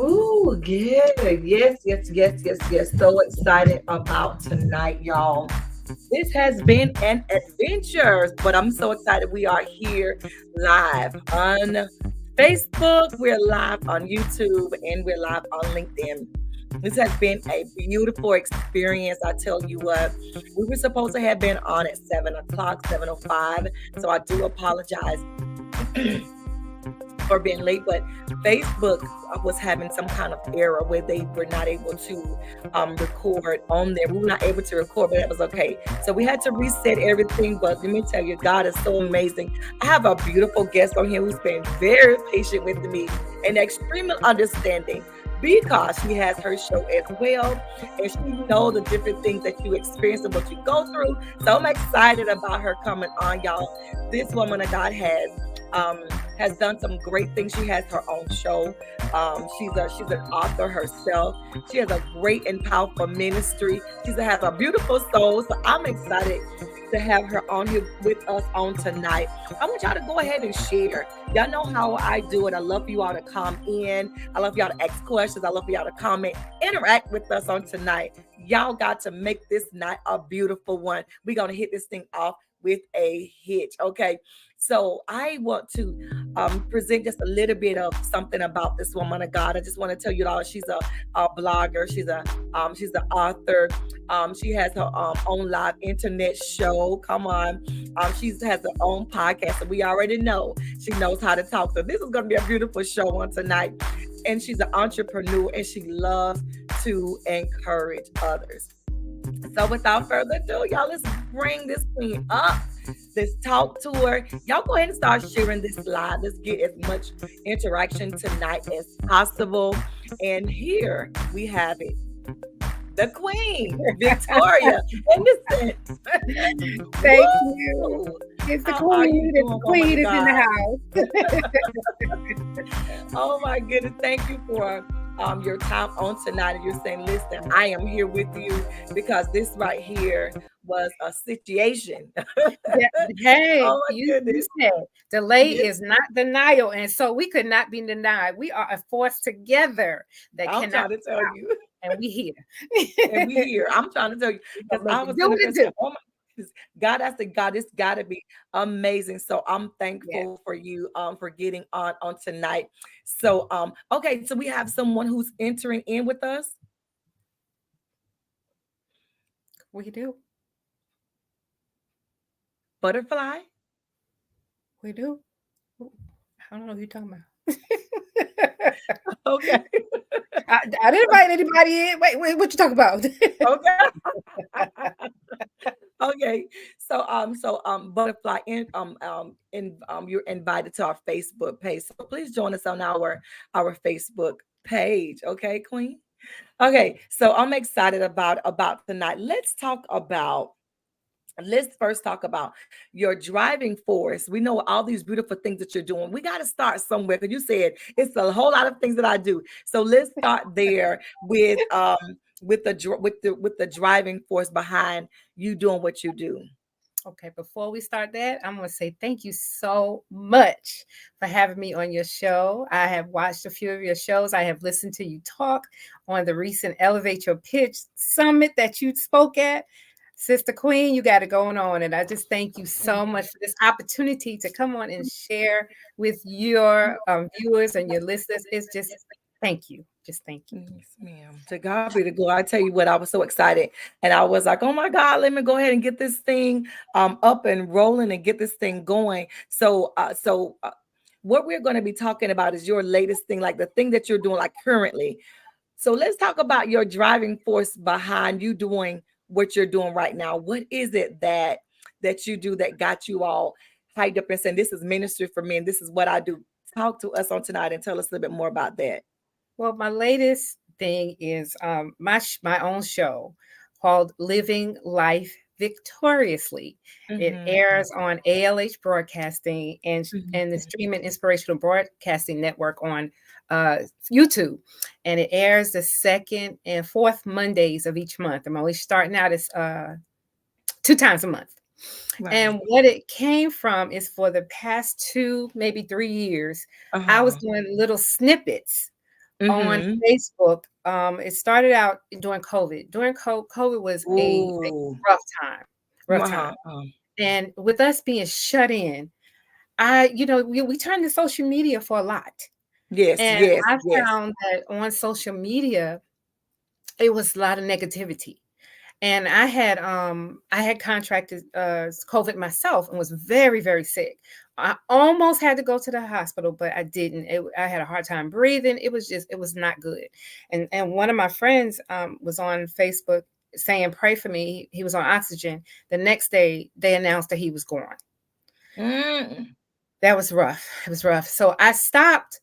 Ooh, good. Yes, yes, yes, yes, yes. So excited about tonight, y'all. This has been an adventure, but I'm so excited we are here live on Facebook, we're live on YouTube, and we're live on LinkedIn. This has been a beautiful experience. I tell you what, we were supposed to have been on at 7 o'clock, 7:05. So I do apologize for being late, but Facebook was having some kind of error where they were not able to record on there. We were not able to record, but that was okay. So we had to reset everything. But let me tell you, God is so amazing. I have a beautiful guest on here who's been very patient with me and extremely understanding, because she has her show as well, and she knows the different things that you experience and what you go through. So I'm excited about her coming on, y'all. This woman of God has done some great things. She has her own show. She's an author herself. She has a great and powerful ministry. She has a beautiful soul. So I'm excited to have her on here with us on tonight. I want y'all to go ahead and share. Y'all know how I do it. I love for you all to come in. I love y'all to ask questions. I love for y'all to comment, interact with us on tonight. Y'all got to make this night a beautiful one. We're going to hit this thing off with a hitch. Okay. So I want to present just a little bit of something about this woman of God. I just want to tell you all, she's a blogger. She's an author. She has her own live internet show. Come on. She has her own podcast. So we already know she knows how to talk. So this is going to be a beautiful show on tonight. And she's an entrepreneur, and she loves to encourage others. So without further ado, y'all, let's bring this queen up. Let's talk to her. Y'all go ahead and start sharing this live. Let's get as much interaction tonight as possible. And here we have it. The Queen Victoria Henderson. Thank you. It's the Queen. It's the Queen is in the house. Oh my goodness. Thank you for your time on tonight. And you're saying, listen, I am here with you because this right here was a situation. Hey, oh you said delay is not denial. And so we could not be denied. We are a force together that I'm trying to tell you. And we here. And we here. I'm trying to tell you. Because I was going to say, oh my goodness, God, I said, God, it's got to be amazing. So I'm thankful for you for getting on tonight. So okay, so we have someone who's entering in with us. We do. Butterfly. We do. I don't know who you're talking about. Okay. I didn't invite anybody in. Wait, what you talking about? Okay. Okay. So Butterfly, you're invited to our Facebook page. So please join us on our Facebook page. Okay, Queen. Okay. So I'm excited about tonight. Let's first talk about your driving force. We know all these beautiful things that you're doing. We got to start somewhere, because you said it's a whole lot of things that I do. So let's start there with the driving force behind you doing what you do. Okay, before we start that, I'm going to say thank you so much for having me on your show. I have watched a few of your shows. I have listened to you talk on the recent Elevate Your Pitch Summit that you spoke at. Sister Queen, you got it going on. And I just thank you Thank so much for this opportunity to come on and share with your viewers and your listeners. It's just thank you. Just thank you. Yes, ma'am. To God be the glory. I tell you what, I was so excited. And I was like, oh my God, let me go ahead and get this thing up and rolling and get this thing going. So what we're going to be talking about is your latest thing, like the thing that you're doing like currently. So let's talk about your driving force behind you doing what you're doing right now. What is it that you do that got you all hyped up and saying this is ministry for me and this is what I do? Talk to us on tonight and tell us a little bit more about that. Well, my latest thing is my own show called Living Life Victoriously. It Mm-hmm. airs on ALH Broadcasting and the Mm-hmm. Streaming Inspirational Broadcasting Network on uh, YouTube, and it airs the second and fourth Mondays of each month. I'm only starting out as 2 times a month. And Right. what it came from is for the past 2, maybe 3 years, I was Uh-huh. doing little snippets on Mm-hmm. Facebook. It started out during COVID. During COVID was a Ooh. rough time, rough time. Uh-huh. And with us being shut in, we turned to social media for a lot. Yes, And yes, I yes. found that on social media, it was a lot of negativity. And I had contracted COVID myself and was very, very sick. I almost had to go to the hospital, but I didn't. I had a hard time breathing. It was not good. And one of my friends was on Facebook saying, "Pray for me." He was on oxygen. The next day, they announced that he was gone. Mm. That was rough. It was rough. So I stopped.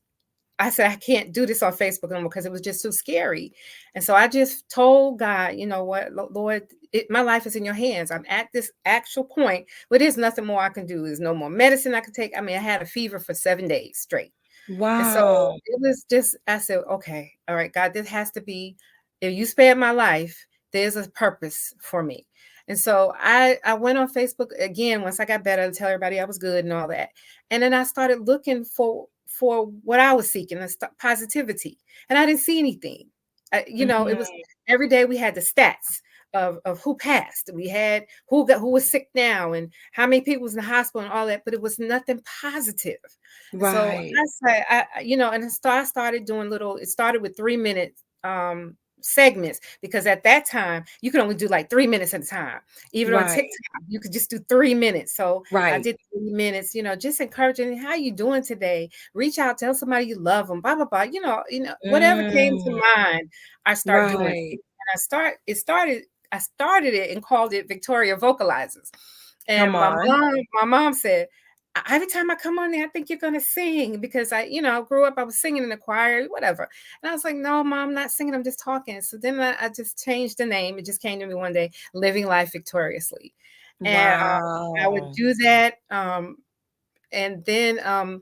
I said, I can't do this on Facebook anymore because it was just too scary. And so I just told God, you know what, Lord, my life is in your hands. I'm at this actual point, but there's nothing more I can do. There's no more medicine I can take. I mean, I had a fever for 7 days straight. And so Wow. it was just, I said, okay, all right, God, this has to be, if you spared my life, there's a purpose for me. And so I went on Facebook again once I got better to tell everybody I was good and all that. And then I started looking for what I was seeking, positivity. And I didn't see anything. It was Mhm. every day we had the stats of who passed. We had who was sick now and how many people was in the hospital and all that, but it was nothing positive. And so Right. I say, and I started doing it started with 3 minute segments because at that time you could only do like 3 minutes at a time. Even on Right. TikTok, you could just do 3 minutes. So I Right. did 3 minutes, just encouraging how you doing today. Reach out, tell somebody you love them, blah, blah, blah. Whatever came to Mm. mind, I start doing. Right. And I started it and called it Victoria Vocalizes. Come And on. my mom said, every time I come on there, I think you're gonna sing because I grew up, I was singing in the choir, whatever. And I was like, no, mom, I'm not singing, I'm just talking. So then I just changed the name. It just came to me one day, Living Life Victoriously. And I would Wow. do that. And then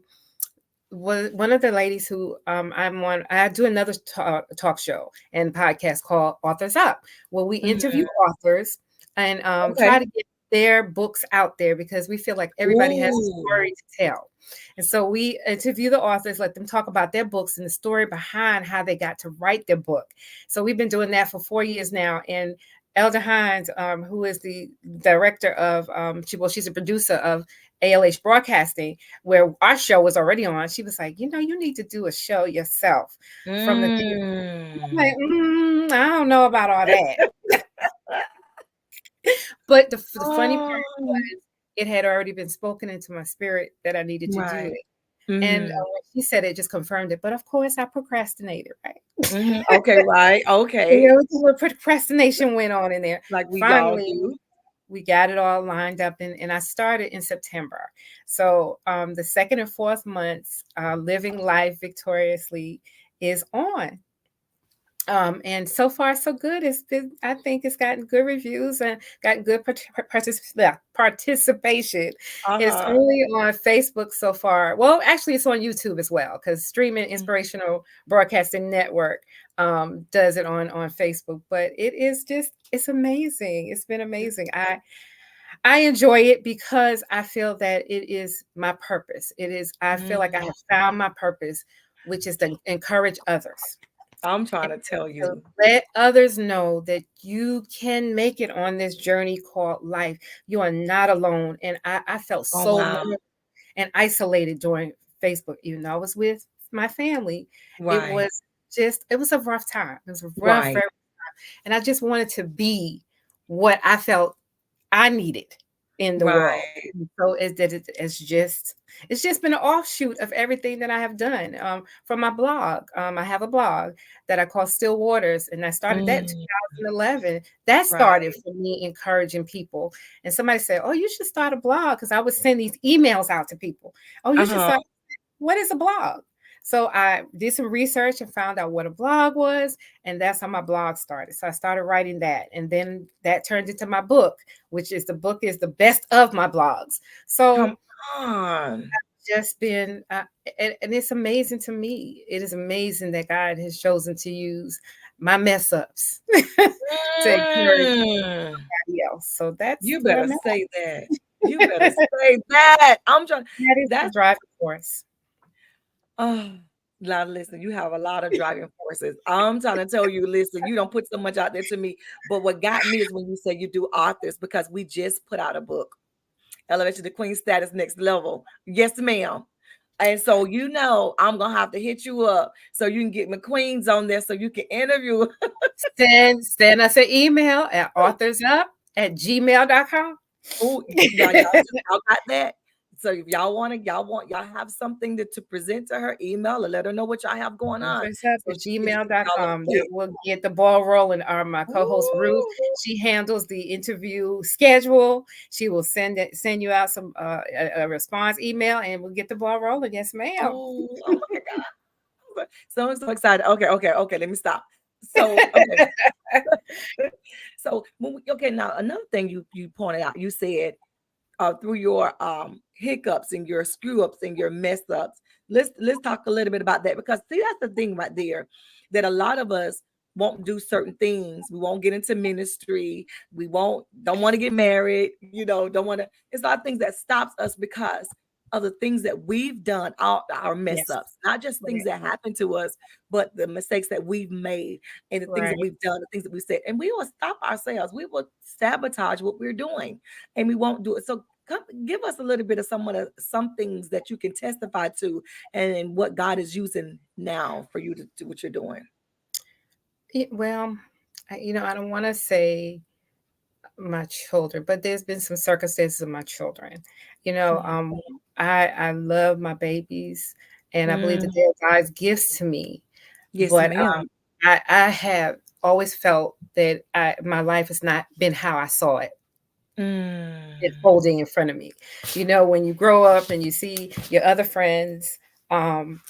one of the ladies who I do another talk show and podcast called Authors Up, where we interview Mhm. authors and try Okay. to get their books out there because we feel like everybody has a Ooh. story to tell. And so we interview the authors, let them talk about their books and the story behind how they got to write their book. So we've been doing that for 4 years now. And Elder Hines, who is the director of, she's a producer of ALH Broadcasting, where our show was already on. She was like, you need to do a show yourself from the theater. I'm like, Mm. I don't know about all that. But the funny part Oh. was it had already been spoken into my spirit that I needed to do Right. it. And Mhm. when she said it, just confirmed it. But of course, I procrastinated, right? Mhm. Okay, right. You Okay. know, what procrastination went on in there. Like we all Finally, do. we got it all lined up, and I started in September. So the second and fourth months, Living Life Victoriously is on. And so far, so good. I think it's gotten good reviews and gotten good participation. It's Uh-huh. only on Facebook so far. Well, actually, it's on YouTube as well because Streaming Inspirational Broadcasting Network does it on Facebook. But it's amazing. It's been amazing. I enjoy it because I feel that it is my purpose. I feel like I Mm. have found my purpose, which is to encourage others. I'm trying to tell To you. let others know that you can make it on this journey called life. You are not alone. And I felt Oh, so wow. lonely and isolated during Facebook, even though I was with my family. It Right. was it was a rough time. It was a rough, Right. very, and I just wanted to be what I felt I needed in the world. Right. And so it's just been an offshoot of everything that I have done. From my blog, I have a blog that I call Still Waters, and I started that in Mm, 2011. That started right. for me encouraging people. And somebody said, "Oh, you should start a blog," because I would send these emails out to people. "Oh, you should Uh-huh. start." What is a blog? So I did some research and found out what a blog was, and that's how my blog started. So I started writing that, and then that turned into my book, which is the book is the best of my blogs. Come So on. just been, and it's amazing to me. It is amazing that God has chosen to use my mess ups to encourage Mm. somebody else. So that's You where better I'm at. say that. You better say that. I'm trying. That is the That's driving force. oh, now listen, you have a lot of driving forces. I'm trying to tell you, listen, you don't put so much out there to me. But what got me is when you say you do authors, because we just put out a book, Elevation to Queen Status Next Level. Yes, ma'am. And so I'm gonna have to hit you up so you can get my queens on there so you can interview. Send us an email at authorsup@gmail.com. Oh, y'all got that. So if y'all have something to present to her, email or let her know what y'all have going on. Authorsup So at she can keep y'all gmail.com. That updated. will get the ball rolling. My co-host Ruth, Ooh, she handles the interview schedule. She will send you out some a response email, and we'll get the ball rolling. Yes, ma'am. oh my God. So I'm so excited. Okay. Let me stop. So, okay. So okay, now another thing you pointed out, you said through your hiccups and your screw ups and your mess ups. Let's talk a little bit about that, because see, that's the thing right there, that a lot of us won't do certain things. We won't get into ministry. We won't don't want to get married. Don't want to. It's a lot of things that stops us because of the things that we've done, our mess Yes. ups, not just things Right. that happen to us, but the mistakes that we've made and the things that Right. we've done, the things that we said, and we will stop ourselves. We will sabotage what we're doing, and we won't do it. So give us a little bit of some things that you can testify to, and what God is using now for you to do what you're doing. Well, I don't want to say my children, but there's been some circumstances of my children. You know, Mhm. I love my babies, and I believe that Mm. they're God's gifts to me. Yes, But ma'am. I have always felt that my life has not been how I saw it Mm. folding in front of me. When you grow up and you see your other friends, um,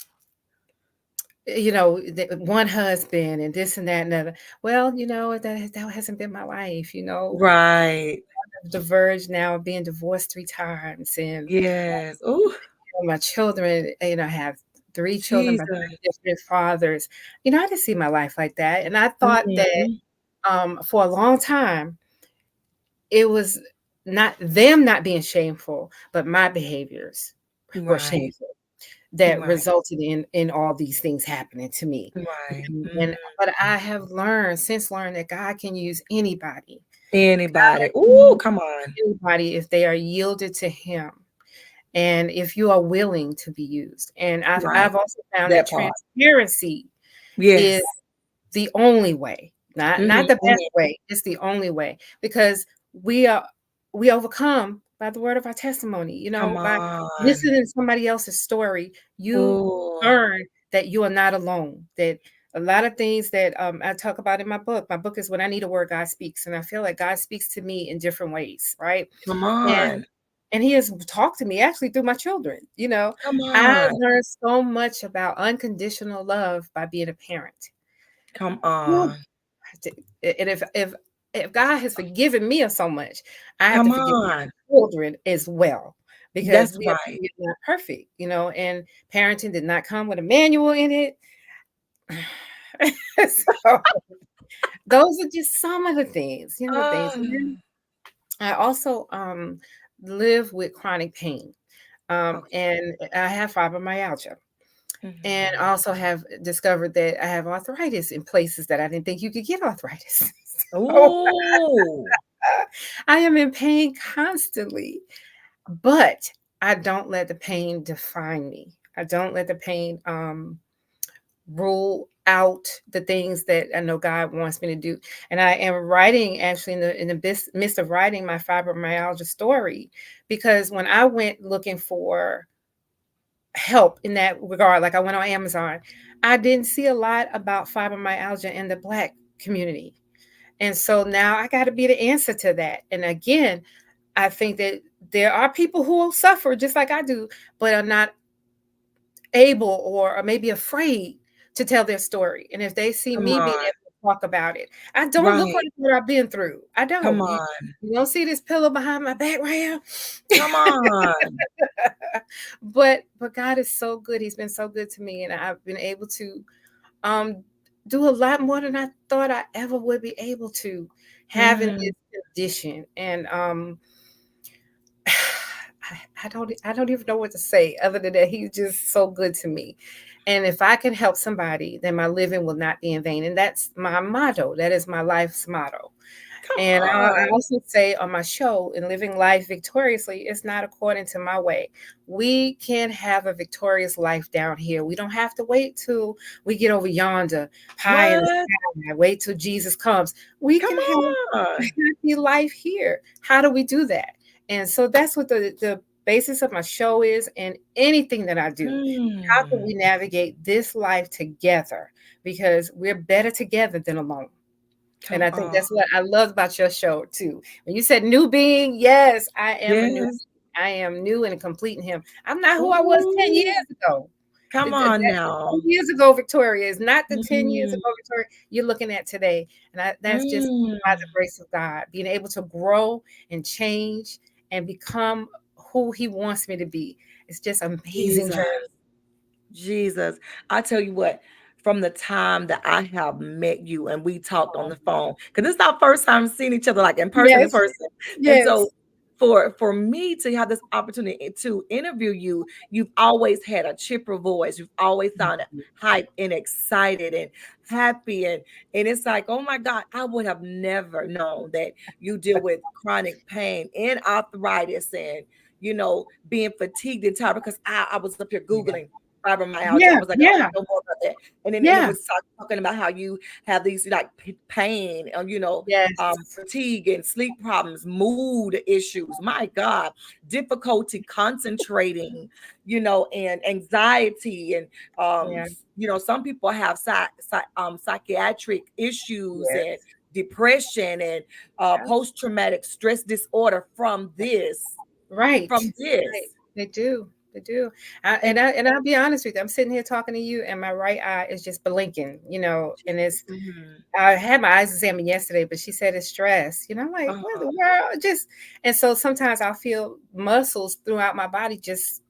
one husband and this and that and other. Well, that hasn't been my life. Right. Diverged now, being divorced 3 times, and Yes. Oh, my children, I have 3 children by Jesus. 3 different fathers. I didn't see my life like that, and I thought that Mhm. for a long time it was not them not being shameful, but my behaviors were Right. shameful that Right. resulted in all these things happening to me. Right. But I have learned that God can use anybody. Anybody. God can Oh, use come on. anybody if they are yielded to Him, and if you are willing to be used. And Right. I've also found that That part. transparency is Yes. the only way, not the best Mhm. way. It's the only way, because we overcome by the word of our testimony. Come By on. listening to somebody else's story, you Oh, learn that you are not alone. That a lot of things that I talk about in my book. My book is When I Need a Word, God Speaks, and I feel like God speaks to me in different ways, right? come And on. and He has talked to me actually through my children. Come I on. learned so much about unconditional love by being a parent. Come Woo. on. And if God has forgiven me of so much, I have to Come forgive my on. children as well, That's because right. we are not perfect, and parenting did not come with a manual in it. So those are just some of the things. And Oh, then I also live with chronic pain. okay. And I have fibromyalgia. And Mhm. also have discovered that I have arthritis in places that I didn't think you could get arthritis. So Ooh. I am in pain constantly, but I don't let the pain define me. I don't let the pain rule out the things that I know God wants me to do. And I am writing actually in the midst of writing my fibromyalgia story, because when I went looking for help in that regard, like I went on Amazon, I didn't see a lot about fibromyalgia in the Black community. And so now I got to be the answer to that. And again, I think that there are people who will suffer just like I do, but are not able or maybe afraid to tell their story. And if they see Come me being on. able to talk about it, I don't look Right. like what I've been through. I Come don't. on. You don't see this pillow behind my back right here. Come on. But God is so good. He's been so good to me, and I've been able to um do a lot more than I thought I ever would be able to, having Mm, this condition. And I don't even know what to say other than that he's just so good to me. And if I can help somebody, then my living will not be in vain. And that's my motto. That is my life's motto. come And I on. also say on my show, in living life victoriously, it's not according to my way. We can have a victorious life down here. We don't have to wait till we get over yonder, high in the What? sky, wait till Jesus comes. We Come can have a on. happy life here. How do we do that? And so that's what the basis of my show is, and anything that I do. How can Mm, we navigate this life together? Because we're better together than alone. And come I think on. that's what I love about your show too. When you said new being, yes, I am a new. Yes. I am new and complete in Him. I'm not who I was 10 years Ooh. ago. Come on That now. 10 years ago, Victoria is not the 10 years Mm, ago, Victoria, you're looking at today. And that's just by the mm. grace of God, being able to grow and change and become who He wants me to be. It's just amazing Jesus. journey. Jesus. I tell you what, from the time that I have met you and we talked on Oh, the phone, because this is our first time seeing each other like in person, in yes, person. And so yes, for me to have this opportunity to interview you, you've always had a chipper voice. You've always sounded hyped and excited and happy. And it's like, oh my God, I would have never known that you deal with chronic pain and arthritis and being fatigued and tired because I was up here yeah, Googling fibromyalgia. I yeah, was like, I want yeah, to know more about that. And it yeah, was talking about how you have these like pain, yes, fatigue and sleep problems, mood issues. My God, difficulty concentrating, and anxiety and yeah, some people have psychiatric issues and yes. depression and Yeah. post-traumatic stress disorder from this, Right. from Right. this. They do. They do. And And I'll be honest with you. I'm sitting here talking to you, and my right eye is just blinking. And it's. mhm. I had my eyes examined yesterday, but she said it's stress. I'm like, what in the uh, world? Just. And so sometimes I'll feel muscles throughout my body just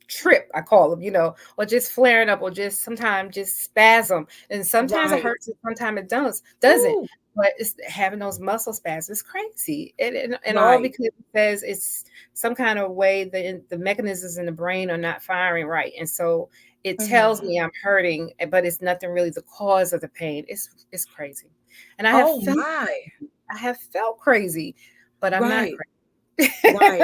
trip, I call them, or just flaring up, or just sometimes just spasm. And sometimes it right. hurts, and sometimes it doesn't. Ooh, But it's having those muscle spasms. It's crazy. And all right. because it says it's some kind of way the mechanisms in the brain are not firing right. And so it tells Mhm. me I'm hurting, but it's nothing really the cause of the pain. It's crazy. And Oh my. I have felt crazy, but I'm not Right. crazy. Right.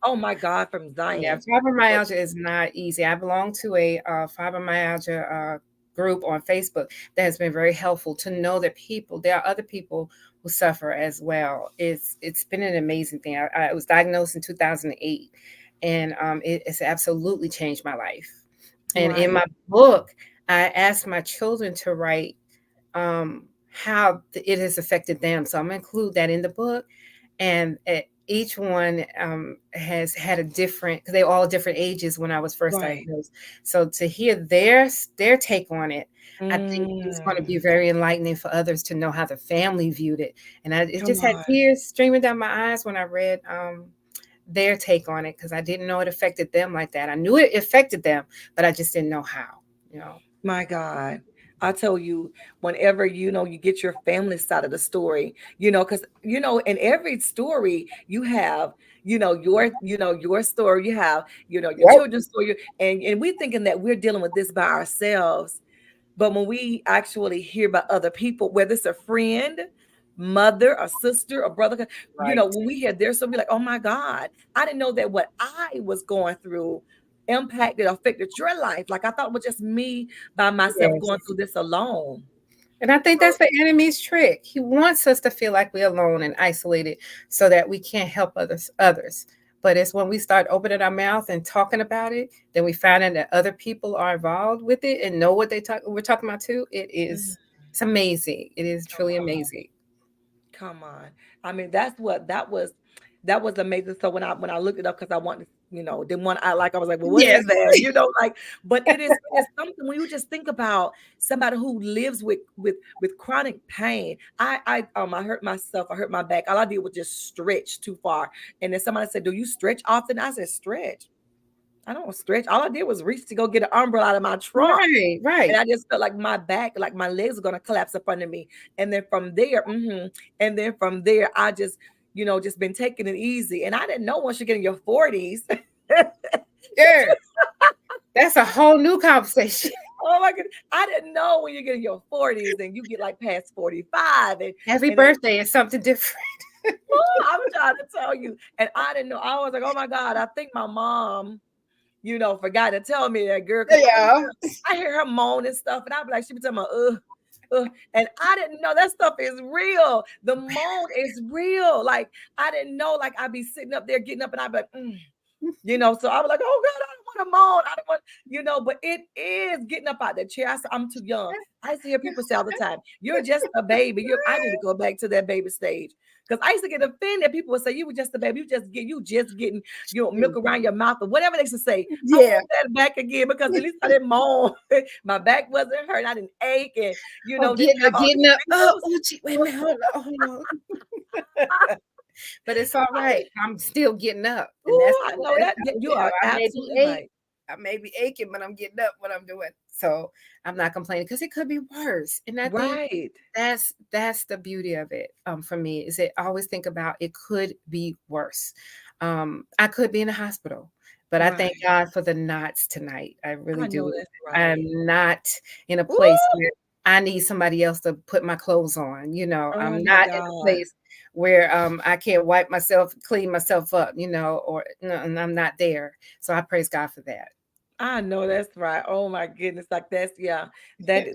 Oh my God, from Yeah, Zion. So fibromyalgia is not easy. I belong to a fibromyalgia group on Facebook that has been very helpful to know that there are other people who suffer as well. It's been an amazing thing. I was diagnosed in 2008, and it's absolutely changed my life. And in right. my book, I asked my children to write how it has affected them. So I'm gonna include that in the book, and each one has had a different, because they all different ages when I was first Right. diagnosed. So to hear their take on it, I think it's going to Mm, be very enlightening for others to know how the family viewed it. And it come just had on. tears streaming down my eyes when I read their take on it, because I didn't know it affected them like that. I knew it affected them, but I just didn't know how. My God. I tell you, whenever you get your family side of the story, because in every story you have, your story, you have, your Yep. children's story, and we're thinking that we're dealing with this by ourselves. But when we actually hear about other people, whether it's a friend, mother, a sister, a brother, Right. when we hear their story, we're like, oh my God, I didn't know that what I was going through impacted, affected your life. Like I thought it was just me by myself Yes. going through this alone. And I think So, that's the enemy's trick. He wants us to feel like we're alone and isolated so that we can't help others. But it's when we start opening our mouth and talking about it, then we find out that other people are involved with it and know what we're talking about too. mm, It's amazing. It is come truly on. amazing. Come on. I mean, that was amazing. So when I looked it up because I wanted, didn't want I was like, well, what Yes. is that? Like, but it is something when you just think about somebody who lives with chronic pain. I hurt myself, I hurt my back. All I did was just stretch too far. And then somebody said, do you stretch often? I said, stretch. I don't stretch. All I did was reach to go get an umbrella out of my trunk. Right, And right. I just felt like my back, like my legs are gonna collapse up under me. And then from there, I just been taking it easy. And I didn't know once you get in your 40s. Yeah. That's a whole new conversation. Oh my goodness. I didn't know when you get in your 40s and you get like past 45 Every and then birthday is something different. I'm trying to tell you. And I didn't know. I was like, oh my God, I think my mom forgot to tell me that girl because Yeah. I hear her moan and stuff, and I'd be like, she be talking about, and I didn't know that stuff is real. The moan is real. Like I didn't know. Like I'd be sitting up there, getting up, and I'd be like, So I was like, oh God, I don't want to moan. I don't want, but it is getting up out the chair. I said, I'm too young. I used to hear people say all the time, you're just a baby. I need to go back to that baby stage. Because I used to get offended. People would say, you were just a baby. You just getting, milk around your mouth or whatever they should say. I Yeah. want that back again because at least I didn't moan. My back wasn't hurt. I didn't ache and, Oh, didn't have all getting up. these Oh, pills. oh, gee, wait a minute. Hold on. Hold on. But it's all right. I'm still getting up. And Ooh, I know that. You are I may be absolutely ache. right. I may be aching, but I'm getting up what I'm doing. So I'm not complaining because it could be worse. And I think Right. that's the beauty of it. For me is that I always think about it could be worse. I could be in a hospital, but I thank Right. God for the knots tonight. I really I know do. that's I'm right. not in a Ooh, place where I need somebody else to put my clothes on. oh I'm my not in a God. place where I can't wipe myself, clean myself up, or no, and I'm not there. So I praise God for that. I know that's right. Oh my goodness. Like that's yeah. That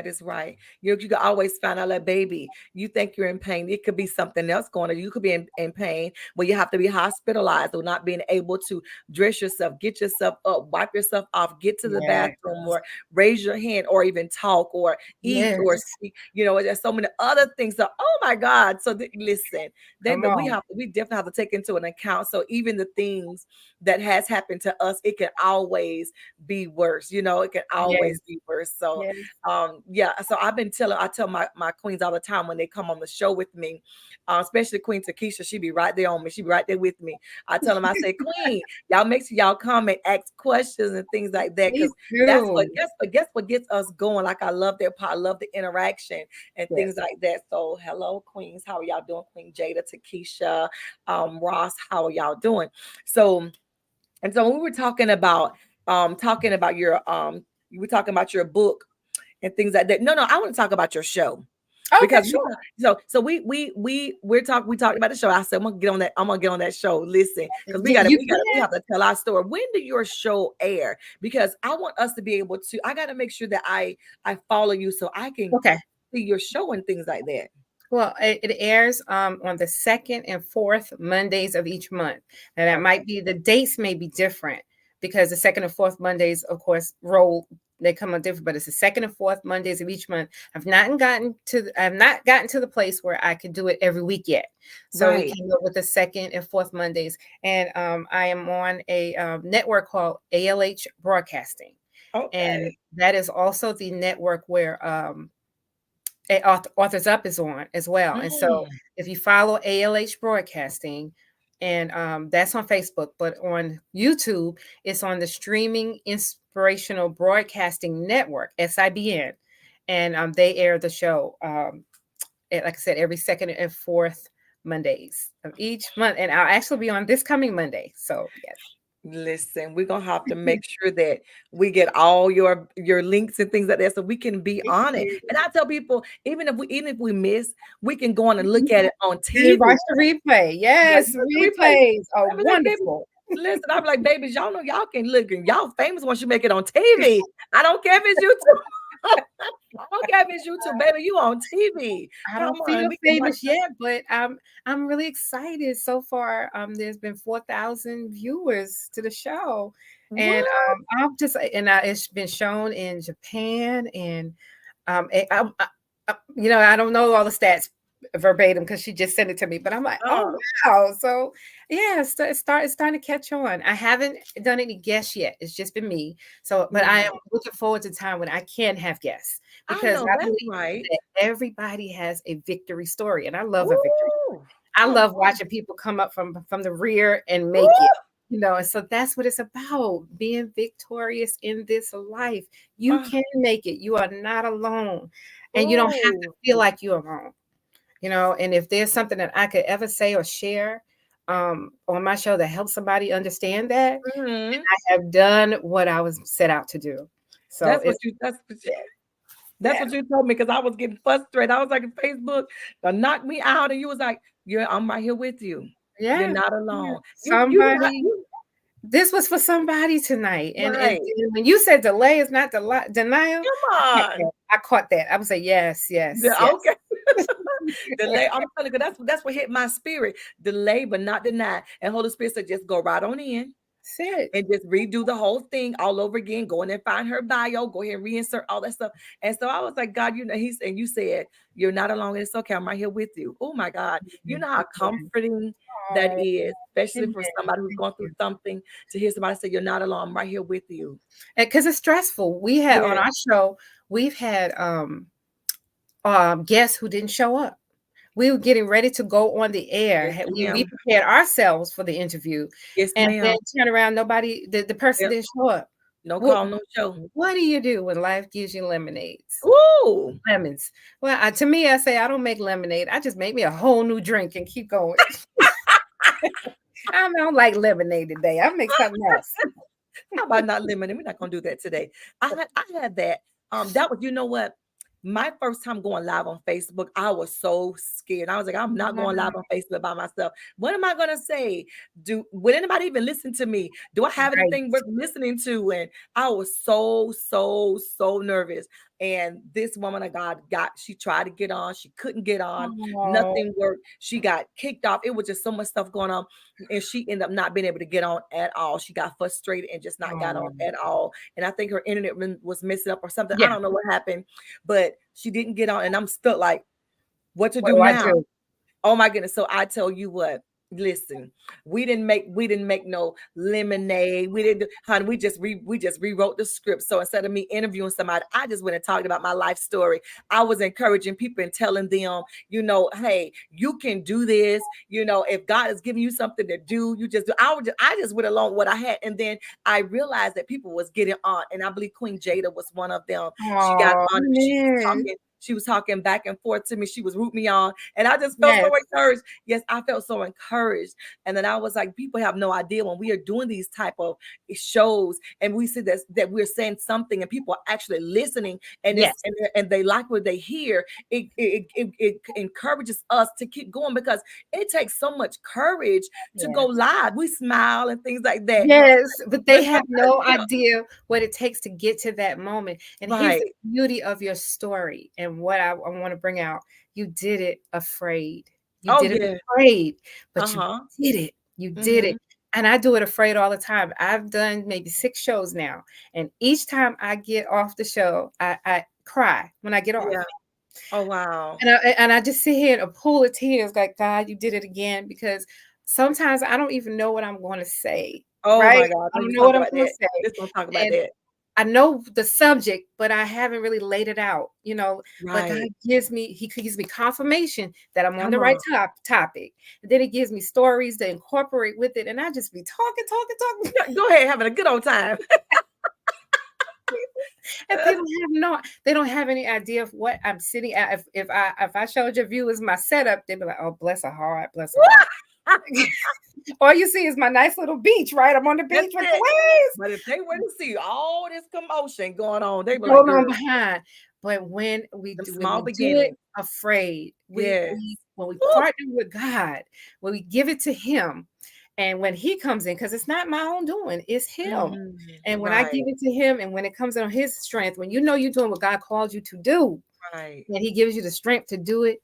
is right. You can always find out like baby, you think you're in pain. It could be something else going on. You could be in pain, but you have to be hospitalized or not being able to dress yourself, get yourself up, wipe yourself off, get to the Yeah. bathroom or raise your hand or even talk or eat or Yes. speak. There's so many other things. So, oh my God. So listen, then Come we on. we definitely have to take into an account. So even the things that has happened to us, it can always be worse. It can Yes. always be worse. So, Yes. yeah. So I tell my queens all the time when they come on the show with me, especially Queen Takesha, she be right there on me. She be right there with me. I tell them, I say, Queen, y'all make sure y'all come and ask questions and things like that, Me because that's what too. guess what gets us going. Like I love their part, I love the interaction and things Yes. like that. So, hello, queens, how are y'all doing? Queen Jada, Takesha, Ross, how are y'all doing? So. And so when we were talking about your you were talking about your book and things like that. No, I want to talk about your show Okay, because sure. so we talked about the show. I said I'm gonna get on that. I'm gonna get on that show. Listen, because we Yeah, gotta you we can. have to tell our story. When do your show air? Because I want us to be able to. I got to make sure that I follow you so I can Okay. see your show and things like that. Well, it airs on the second and fourth Mondays of each month. Now that Okay. might be the dates may be different because the second and fourth Mondays, of course, roll they come on different, but it's the second and fourth Mondays of each month. I've not gotten to the place where I can do it every week yet. So we Right. came up with the second and fourth Mondays, and I am on a network called ALH Broadcasting, and Okay. that is also the network where Authors Up is on as well. And so Mm, if you follow ALH Broadcasting, and that's on Facebook, but on YouTube, it's on the streaming Inspirational Broadcasting Network, SIBN, and they air the show, like I said, every second and fourth Mondays of each month, and I'll actually be on this coming Monday. So yes. Listen, we're gonna have to make sure that we get all your links and things like that so we can be Thank on it. you. And I tell people, even if we miss, we can go on and look at it on You TV. watch the replay. Like, Yes, look at the replay. replays are I be like, baby, wonderful. listen, I'm like, babies, y'all know y'all can look, and y'all famous once you make it on TV. I don't care if it's YouTube. I don't care if it's YouTube, baby. You on TV. I Come don't on, feel we can watch. famous yet, but I'm really excited so far. There's been 4,000 viewers to the show, and What? it's been shown in Japan, and I don't know all the stats verbatim because she just sent it to me, but I'm like, oh Oh, wow. So yeah, it's starting to catch on. I haven't done any guests yet. It's just been me. So, but I am no, looking forward to the time when I can have guests, I because know I that's believe right. that everybody has a victory story, and I love a victory. Woo! I Come love on. watching people come up from the rear and make it. Woo! And so that's what it's about, being victorious in this life. You Ah, can make it. You are not alone, and you don't have to ooh. feel like you're alone. And if there's something that I could ever say or share on my show that helps somebody understand that, Mhm. I have done what I was set out to do. So That's what it's you yeah, that's yeah, what you told me because I was getting frustrated. I was like, Facebook, knock me out, and you was like, I'm right here with you. You're yeah, not yeah. alone. You not Somebody, you this was for somebody tonight. And right. when you said delay is not denial, Come I caught on. that. I caught that. I would say yes, yes, yes. Okay. Delay. I'm telling you, that's what hit my spirit. Delay, but not deny. And Holy Spirit said, just go right on in. That's it. And just redo the whole thing all over again. Go in and find her bio. Go ahead and reinsert all that stuff. And so I was like, God, and you said, you're not alone. It's okay. I'm right here with you. Oh my God. You know how Amen. comforting that Oh, is, especially amen. for somebody who's Thank going through you. something, to hear somebody say, you're not alone. I'm right here with you. Because it's stressful. We had on Yeah. our show, we've had guests who didn't show up. We were getting ready to go on the air. Yes, We ma'am. prepared ourselves for the interview, Yes, and then ma'am. turn around, the person Yep. didn't show up. No What call, no show. what do you do when life gives you lemonades? Woo! Lemons. Well, to me, I say I don't make lemonade. I just make me a whole new drink and keep going. I don't like lemonade today. I make something else. How about not limiting? We're not gonna do that today. I had that. That was, you know what? My first time going live on Facebook, I was so scared. I was like, I'm not going live on Facebook by myself. What am I gonna say? Would anybody even listen to me? Do I have Right. anything worth listening to? And I was so nervous. And this woman of God she tried to get on, she couldn't get on, Oh, nothing worked. She got kicked off. It was just so much stuff going on, and she ended up not being able to get on at all. She got frustrated and just not got on oh. at all. And I think her internet was messing up or something. I Yeah. don't know what happened, but she didn't get on. And I'm stuck like, what to What do do I now? do? Oh my goodness. So I tell you what, listen, we didn't make no lemonade. We didn't, honey, we just rewrote the script. So instead of me interviewing somebody, I just went and talked about my life story. I was encouraging people and telling them, hey, you can do this. If God is giving you something to do, you just do. I just went along with what I had. And then I realized that people was getting on. And I believe Queen Jada was one of them. She got Oh, on and man. she was talking back and forth to me. She was rooting me on. And I just felt so Yes. encouraged. Yes, I felt so encouraged. And then I was like, people have no idea when we are doing these type of shows and we see that we're saying something and people are actually listening and Yes. and they like what they hear. It encourages us to keep going because it takes so much courage to go Yes. live. We smile and things like that. Yes, but they But have sometimes, no idea what it takes to get to that moment. And here's right. the beauty of your story and what I want to bring out. You did it afraid. You Oh did it yeah. afraid, but you Uh-huh. did it. You did Hmm. it. And I do it afraid all the time. I've done maybe 6 shows now. And each time I get off the show, I cry when I get off. Yeah. Oh wow. And I just sit here in a pool of tears, like, God, you did it again. Because sometimes I don't even know what I'm going to say, Oh right? my God. I Don't don't even know talk what I'm about going that. to say. Let's don't talk about And that. I know the subject, but I haven't really laid it out, But God Right. gives me confirmation that I'm on Come the right on. topic. And then He gives me stories to incorporate with it. And I just be talking. Go ahead, having a good old time. And they don't have any idea of what I'm sitting at. If I showed your viewers my setup, they'd be like, oh, bless her heart, bless her heart. All you see is my nice little beach, right? I'm on the That's beach with the it. waves But if they were to see all this commotion going on, they be like, going on girl, behind. But them when small we do it beginnings. afraid, Yes. we when we Woo. partner with God, when we give it to Him, and when He comes in, because it's not my own doing, it's Him. And when I give Right. it to Him, and when it comes on His strength, when you know you're doing what God called you to do, Right. and He gives you the strength to do it,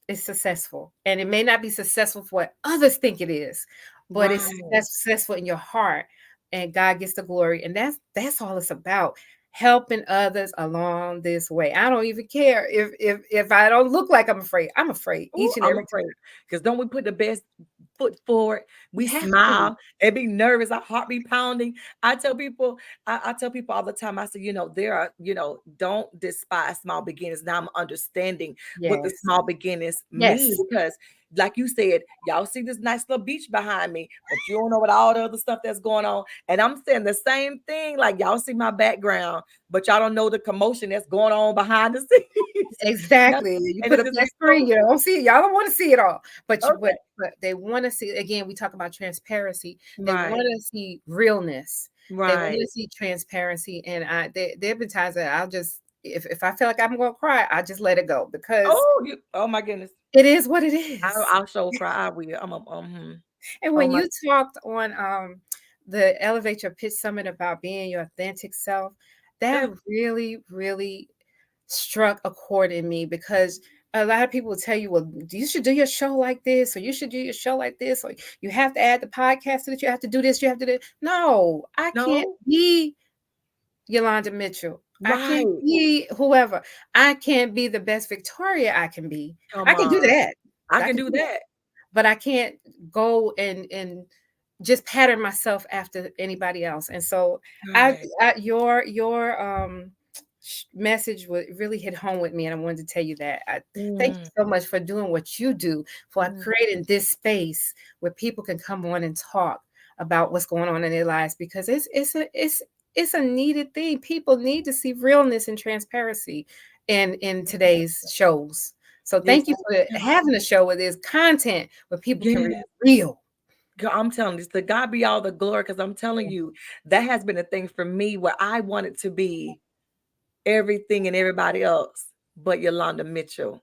it's successful. And it may not be successful for what others think it is, but Right. that's successful in your heart, and God gets the glory. And that's all it's about. Helping others along this way. I don't even care if I don't look like I'm afraid. I'm afraid Ooh, each and I'm every afraid time. because don't we put the best foot forward? We We have to. smile and be nervous, our heart be pounding. I tell people, I tell people all the time, I say, there are, don't despise small beginnings. Now I'm understanding what the Yes. small beginnings mean Yes. because, like you said, y'all see this nice little beach behind me, but you don't know what all the other stuff that's going on. And I'm saying the same thing, like y'all see my background, but y'all don't know the commotion that's going on behind the scenes. That's- Exactly. You and put it's up just that so screen, you don't see it. Y'all don't want to see it all. But okay. but they want to see, again, we talk about transparency. They Right. want to see realness. They want Right. to see transparency. And there have been times that I'll just, if I feel like I'm gonna cry, I just let it go because Oh my goodness. it is what it is. I'll show cry. I will. And Oh when my. you talked on the Elevate Your Pitch Summit about being your authentic self, that Yeah. really, really struck a chord in me because a lot of people will tell you, well, you should do your show like this, or you should do your show like this, or you have to add the podcast so that you have to do this, you have to do. No, I can't No. be Yolanda Mitchell. I can't Right. be whoever. I can't be the best Victoria I can be. Come I can do on. that. I I can can do do that. that. But I can't go and just pattern myself after anybody else. And so Right. your message would really hit home with me, and I wanted to tell you that. Thank you Mm, so much for doing what you do, for mm. creating this space where people can come on and talk about what's going on in their lives, because it's a needed thing. People need to see realness and transparency in today's shows. So Yes. thank you for having a show where there's content where people can be Yes. real. Girl, I'm telling you, to God be all the glory because I'm telling you, that has been a thing for me where I wanted to be everything and everybody else but Yolanda Mitchell.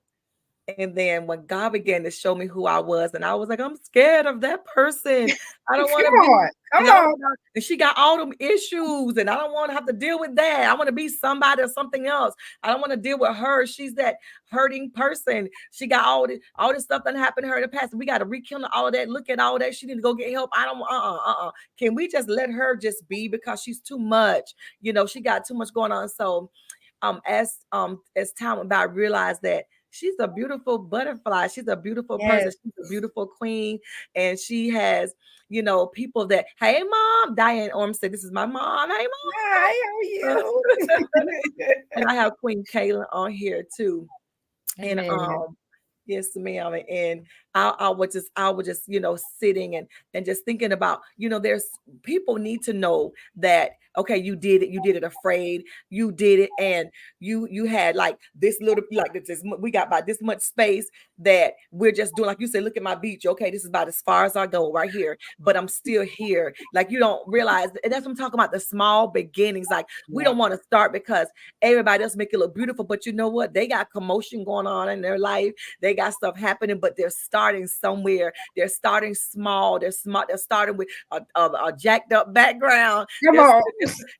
And then when God began to show me who I was, and I was like, I'm scared of that person. I don't want Come to be, on, come and I don't on. want and she got all them issues, and I don't want to have to deal with that. I want to be somebody or something else. I don't want to deal with her. She's that hurting person. She got all this stuff that happened to her in the past. We got to rekindle all of that. Look at all that. She need to go get help. I don't Can we just let her just be because she's too much? She got too much going on. So as time went by, I realized that she's a beautiful butterfly. She's a beautiful person. Yes. She's a beautiful queen. And she has, people that, hey mom, Diane Orm said, this is my mom. Hey Hi, how are mom. you? And I have Queen Kayla on here too. And Amen. yes, ma'am. And I was just, sitting and just thinking about, there's people need to know that okay, you did it afraid, you did it, and you had like this little like this we got about this much space that we're just doing, like you said, look at my beach. Okay, this is about as far as I go right here, but I'm still here. Like you don't realize, and that's what I'm talking about, the small beginnings. Like we Yeah. don't want to start because everybody else make it look beautiful, but you know what? They got commotion going on in their life. They got stuff happening, but they're starting somewhere. They're starting small. They're smart. They're starting with a jacked up background. Come They're, on.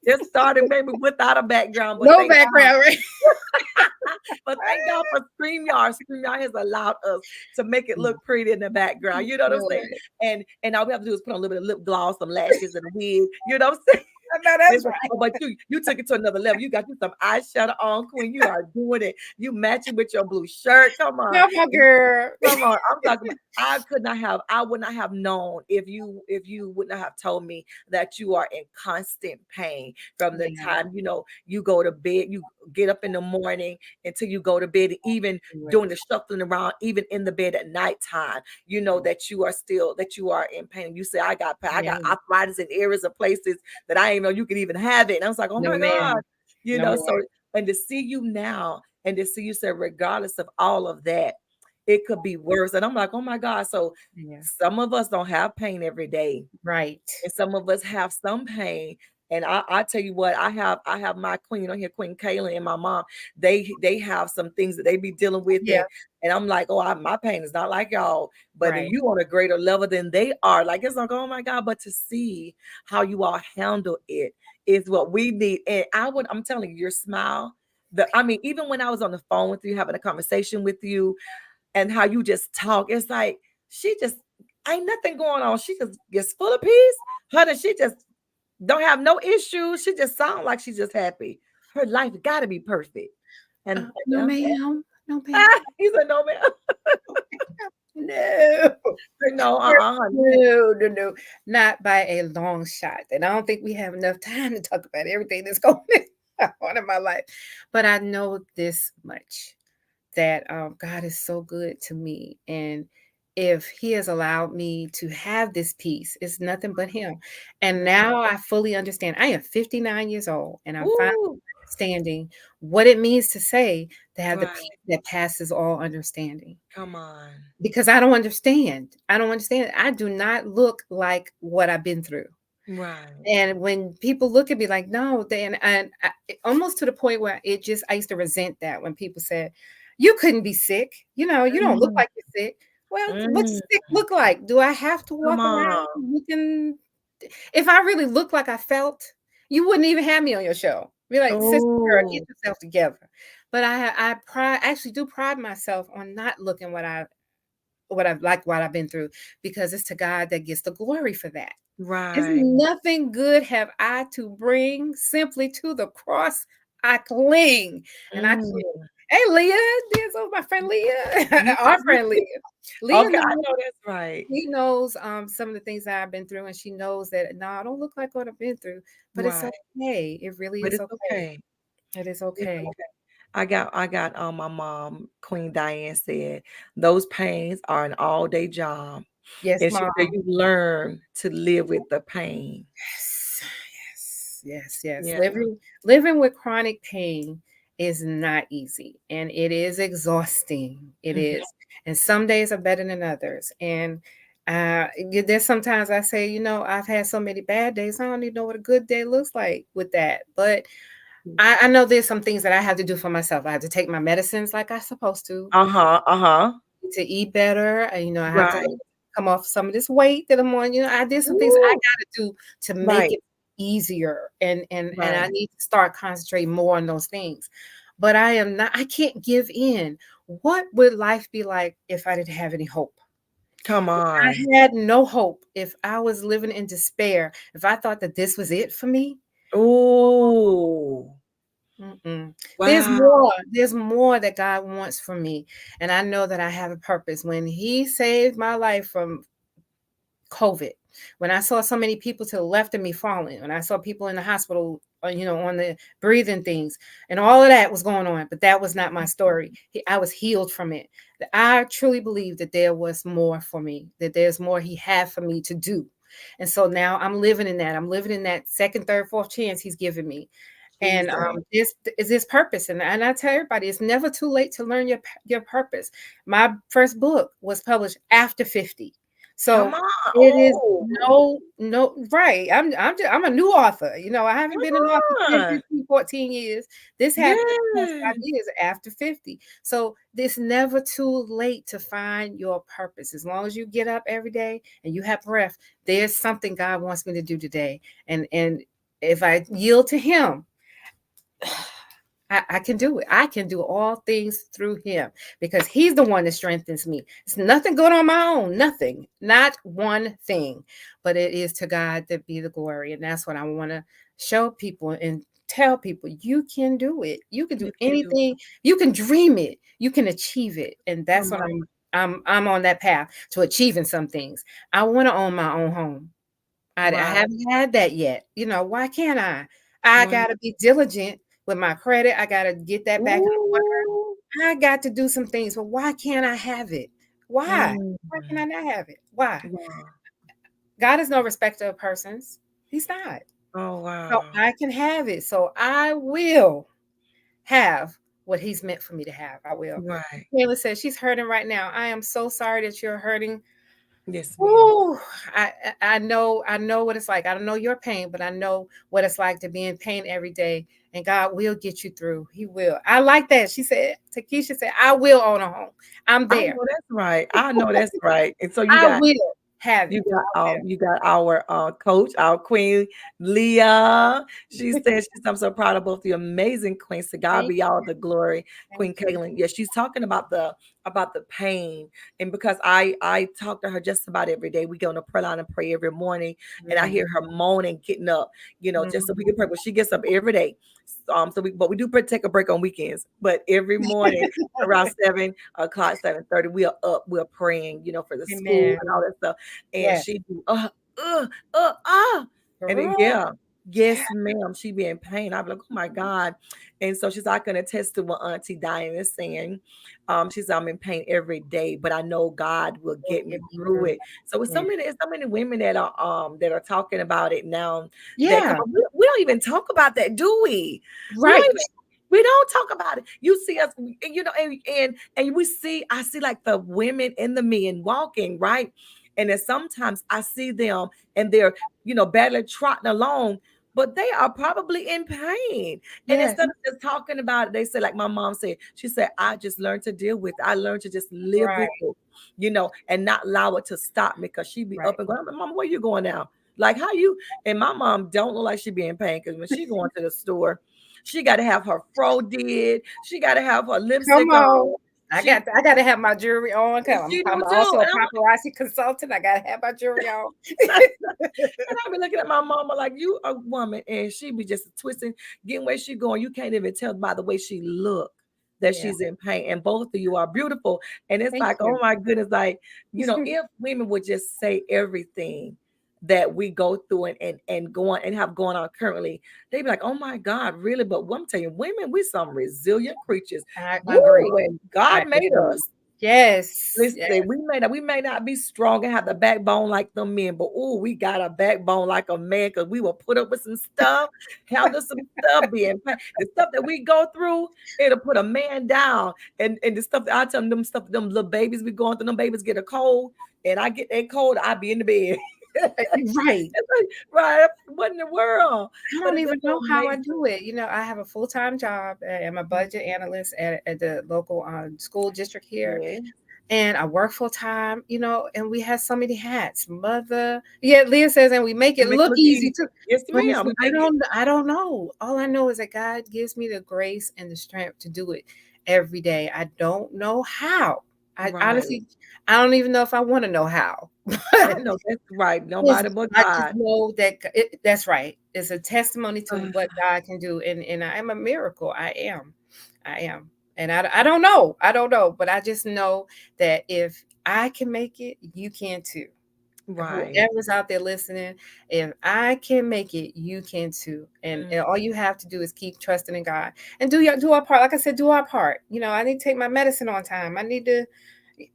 they're starting maybe without a background, but No thank God. background, right? But thank God for StreamYard. StreamYard has allowed us to make it look pretty in the background. You know what I'm saying? Good. And all we have to do is put on a little bit of lip gloss, some lashes, and a wig. You know what I'm saying? I know that's right. But you took it to another level. You got you some eyeshadow on, Queen. You are doing it. You matching with your blue shirt. Come on. Come on, girl. Come on. I'm talking about I would not have known if you would not have told me that you are in constant pain from the Yeah. time, you go to bed, you get up in the morning until you go to bed, and even Right. doing the shuffling around, even in the bed at nighttime, that you are in pain. You say, I got Yeah. arthritis in areas of places that I didn't know you could even have it. And I was like, oh No, my God. ma'am. you No know, more. so and to see you now and to see you say regardless of all of that, it could be worse. And I'm like, oh my God. So Yeah. some of us don't have pain every day Right. and some of us have some pain. And I tell you what, I have my queen on here, Queen Kayla, and my mom. They have some things that they be dealing with, Yeah. and I'm like, oh, my pain is not like y'all, but Right. you on a greater level than they are. Like it's like, oh my God, but to see how you all handle it is what we need. And I'm telling you, your smile. I mean, even when I was on the phone with you, having a conversation with you, and how you just talk. It's like she just ain't nothing going on. She just gets full of peace. Honey, she just don't have no issues. She just sounds like she's just happy. Her life got to be perfect. No, ma'am. No, ma'am. Ah, he said, no, man. No. No, honey. No, no, no, not by a long shot. And I don't think we have enough time to talk about everything that's going on in my life. But I know this much that God is so good to me. And if He has allowed me to have this peace, it's nothing but Him. And now I fully understand. I am 59 years old, and I'm finally Ooh, understanding what it means to say to have the right. peace that passes all understanding, Come on. because I don't understand. I don't understand. I do not look like what I've been through. Right. And when people look at me like, no, almost to the point where I used to resent that when people said, you couldn't be sick. You don't look Mm, like you're sick. Well, what's mm, sick look like? Do I have to come walk around on. looking? If I really look like I felt, you wouldn't even have me on your show. Be like, sister girl, get Oh, yourself together. But actually do pride myself on not looking what I've been through, because it's to God that gets the glory for that. It's right. nothing good have I to bring, simply to the cross I cling. And I Mm. cling. Hey Leah, there's my friend Leah, You, our friend Leah. Leah okay, knows, I know that's right. she knows some of the things that I've been through, and she knows that no, I don't look like what I've been through, but it's Right. okay. It really But is it's okay. okay. It is It's okay. okay. I got my mom, Queen Diane said, those pains are an all-day job. Yes, And she mom. said you learn to live with the pain. Yes, yes, yes, yes. Yeah. Living with chronic pain is not easy, and it is exhausting. It Mhm. is. And some days are better than others. And there's sometimes I say, I've had so many bad days, I don't even know what a good day looks like with that. But I know there's some things that I have to do for myself. I have to take my medicines like I'm supposed Uh-huh. Uh-huh. to eat better. I have to Right. come off some of this weight that I'm on. I did some things I Ooh. got to do to make Right. it easier, and I Right. need to start concentrating more on those things. But I am not. I can't give in. What would life be like if I didn't have any hope? Come If on. I had no hope, if I was living in despair, if I thought that this was it for me, Ooh. mm-mm. There's Wow. more. There's more that God wants from me, and I know that I have a purpose. When He saved my life from COVID, when I saw so many people to the left of me falling, when I saw people in the hospital, on the breathing things, and all of that was going on, but that was not my story. I was healed from it. I truly believe that there was more for me, that there's more He had for me to do. And so now I'm living in that. I'm living in that second, third, fourth chance He's given me. And Jesus. this is His purpose. And I tell everybody, it's never too late to learn your purpose. My first book was published after 50. Come So on. it is Oh. no, right. I'm a new author. I haven't been an author Come 10, on. 15, 14 years. This happened in the past Yeah. 5 years after 50. So it's never too late to find your purpose. As long as you get up every day and you have breath, there's something God wants me to do today. And if I yield to Him, I can do it. I can do all things through Him, because He's the one that strengthens me. It's nothing good on my own, nothing, not one thing. But it is to God that be the glory. And that's what I want to show people and tell people: you can do it. You can do You can do. anything. You can dream it. You can achieve it. And that's Come what on. I'm on that path to achieving some things. I want to own my own home. I Right. haven't had that yet. Why can't I? I Right. gotta be diligent with my credit. I gotta get that back in Ooh. order. I got to do some things, but why can't I have it? Why? Mm. Why can I not have it? Why? Wow. God is no respecter of persons. He's not. Oh, so wow. I can have it. So I will have what he's meant for me to have. I will. Right. Taylor says she's hurting right now. I am so sorry that you're hurting. Yes, ma'am. Ooh, I know what it's like. I don't know your pain, but I know what it's like to be in pain every day. And God will get you through. He will. I like that. She said, Takesha said, I will own a home. I'm I there. know that's right. I know that's right. And so I will have it. I'm there. you got our coach, our queen Leah. She says I'm so proud of both the amazing queens. To God Thank be all the glory, thank Queen you. Caitlin. Yeah, she's talking about the pain. And because I talk to her just about every day. We go on a prayer line and pray every morning. And I Mhm, hear her moaning, getting up, just so we mhm. can pray. But she gets up every day. But we do take a break on weekends. But every morning around 7 o'clock, 7:30, we are up, we're praying, for the school Amen. and all that stuff. And Yes. she do and then, Girl. yeah, yes, ma'am. She be in pain. I'm like, oh my God. And so she's not gonna attest to what Auntie Diane is saying. She's I'm in pain every day, but I know God will Will get me get me through through. it. So Yeah. it's so many women that are talking about it now that come Yeah. on, we don't even talk about that, do we? We don't Right. even we don't talk about it. You see us, and we see, I see like the women and the men walking, right? And then sometimes I see them and they're, barely trotting along, but they are probably in pain. And Yes. instead of just talking about it, they say, like my mom said, she said, I just learned to deal with it. I learned to just live with Right. it, and not allow it to stop me because she be Right. up and going, Mom, where you going now? Like how you and my mom don't look like she be in pain because when she going to the store, she got to have her fro did. She got to have her Come lipstick on. on. I She got I got to have my jewelry on. 'Cause she I'm do too. also a paparazzi consultant. I got to have my jewelry on. And I be looking at my mama like you a woman, and she be just twisting, getting where she going. You can't even tell by the way she look that Yeah. she's in pain. And both of you are beautiful. And it's Thank like, oh you. my goodness, like if women would just say everything that we go through and going and have going on currently, they'd be like, oh my God, really? But what I'm telling you, women, we some resilient creatures. I agree. Woo, and I God made agree. us. Yes. Listen, Yes. we may not be strong and have the backbone like the men, but oh, we got a backbone like a man because we will put up with some stuff, handle some stuff, be in pain. The stuff that we go through, it'll put a man down. And the stuff that I tell them stuff, them little babies be going through, them babies get a cold, and I get that cold, I be in the bed. Right. It's like, right, what in the world? I But don't it's just even so know how I amazing. do it. I have a full-time job. I'm a budget analyst at the local school district here. Yeah. And I work full time, and we have so many hats. Mother, yeah, Leah says, and we make We it make it look look easy easy. too. Yes, But ma'am. We I make it don't, I don't know. All I know is that God gives me the grace and the strength to do it every day. I don't know how. I right. honestly, I don't even know if I want to know how. I But know that's right. Nobody but I just God. know that that's right. It's a testimony to what God can do, and I am a miracle. I am, and I don't know. I don't know, but I just know that if I can make it, you can too. Right. Whoever's out there listening, if I can make it, you can too. And all you have to do is keep trusting in God and do our part. Like I said, do our part. I need to take my medicine on time. I need to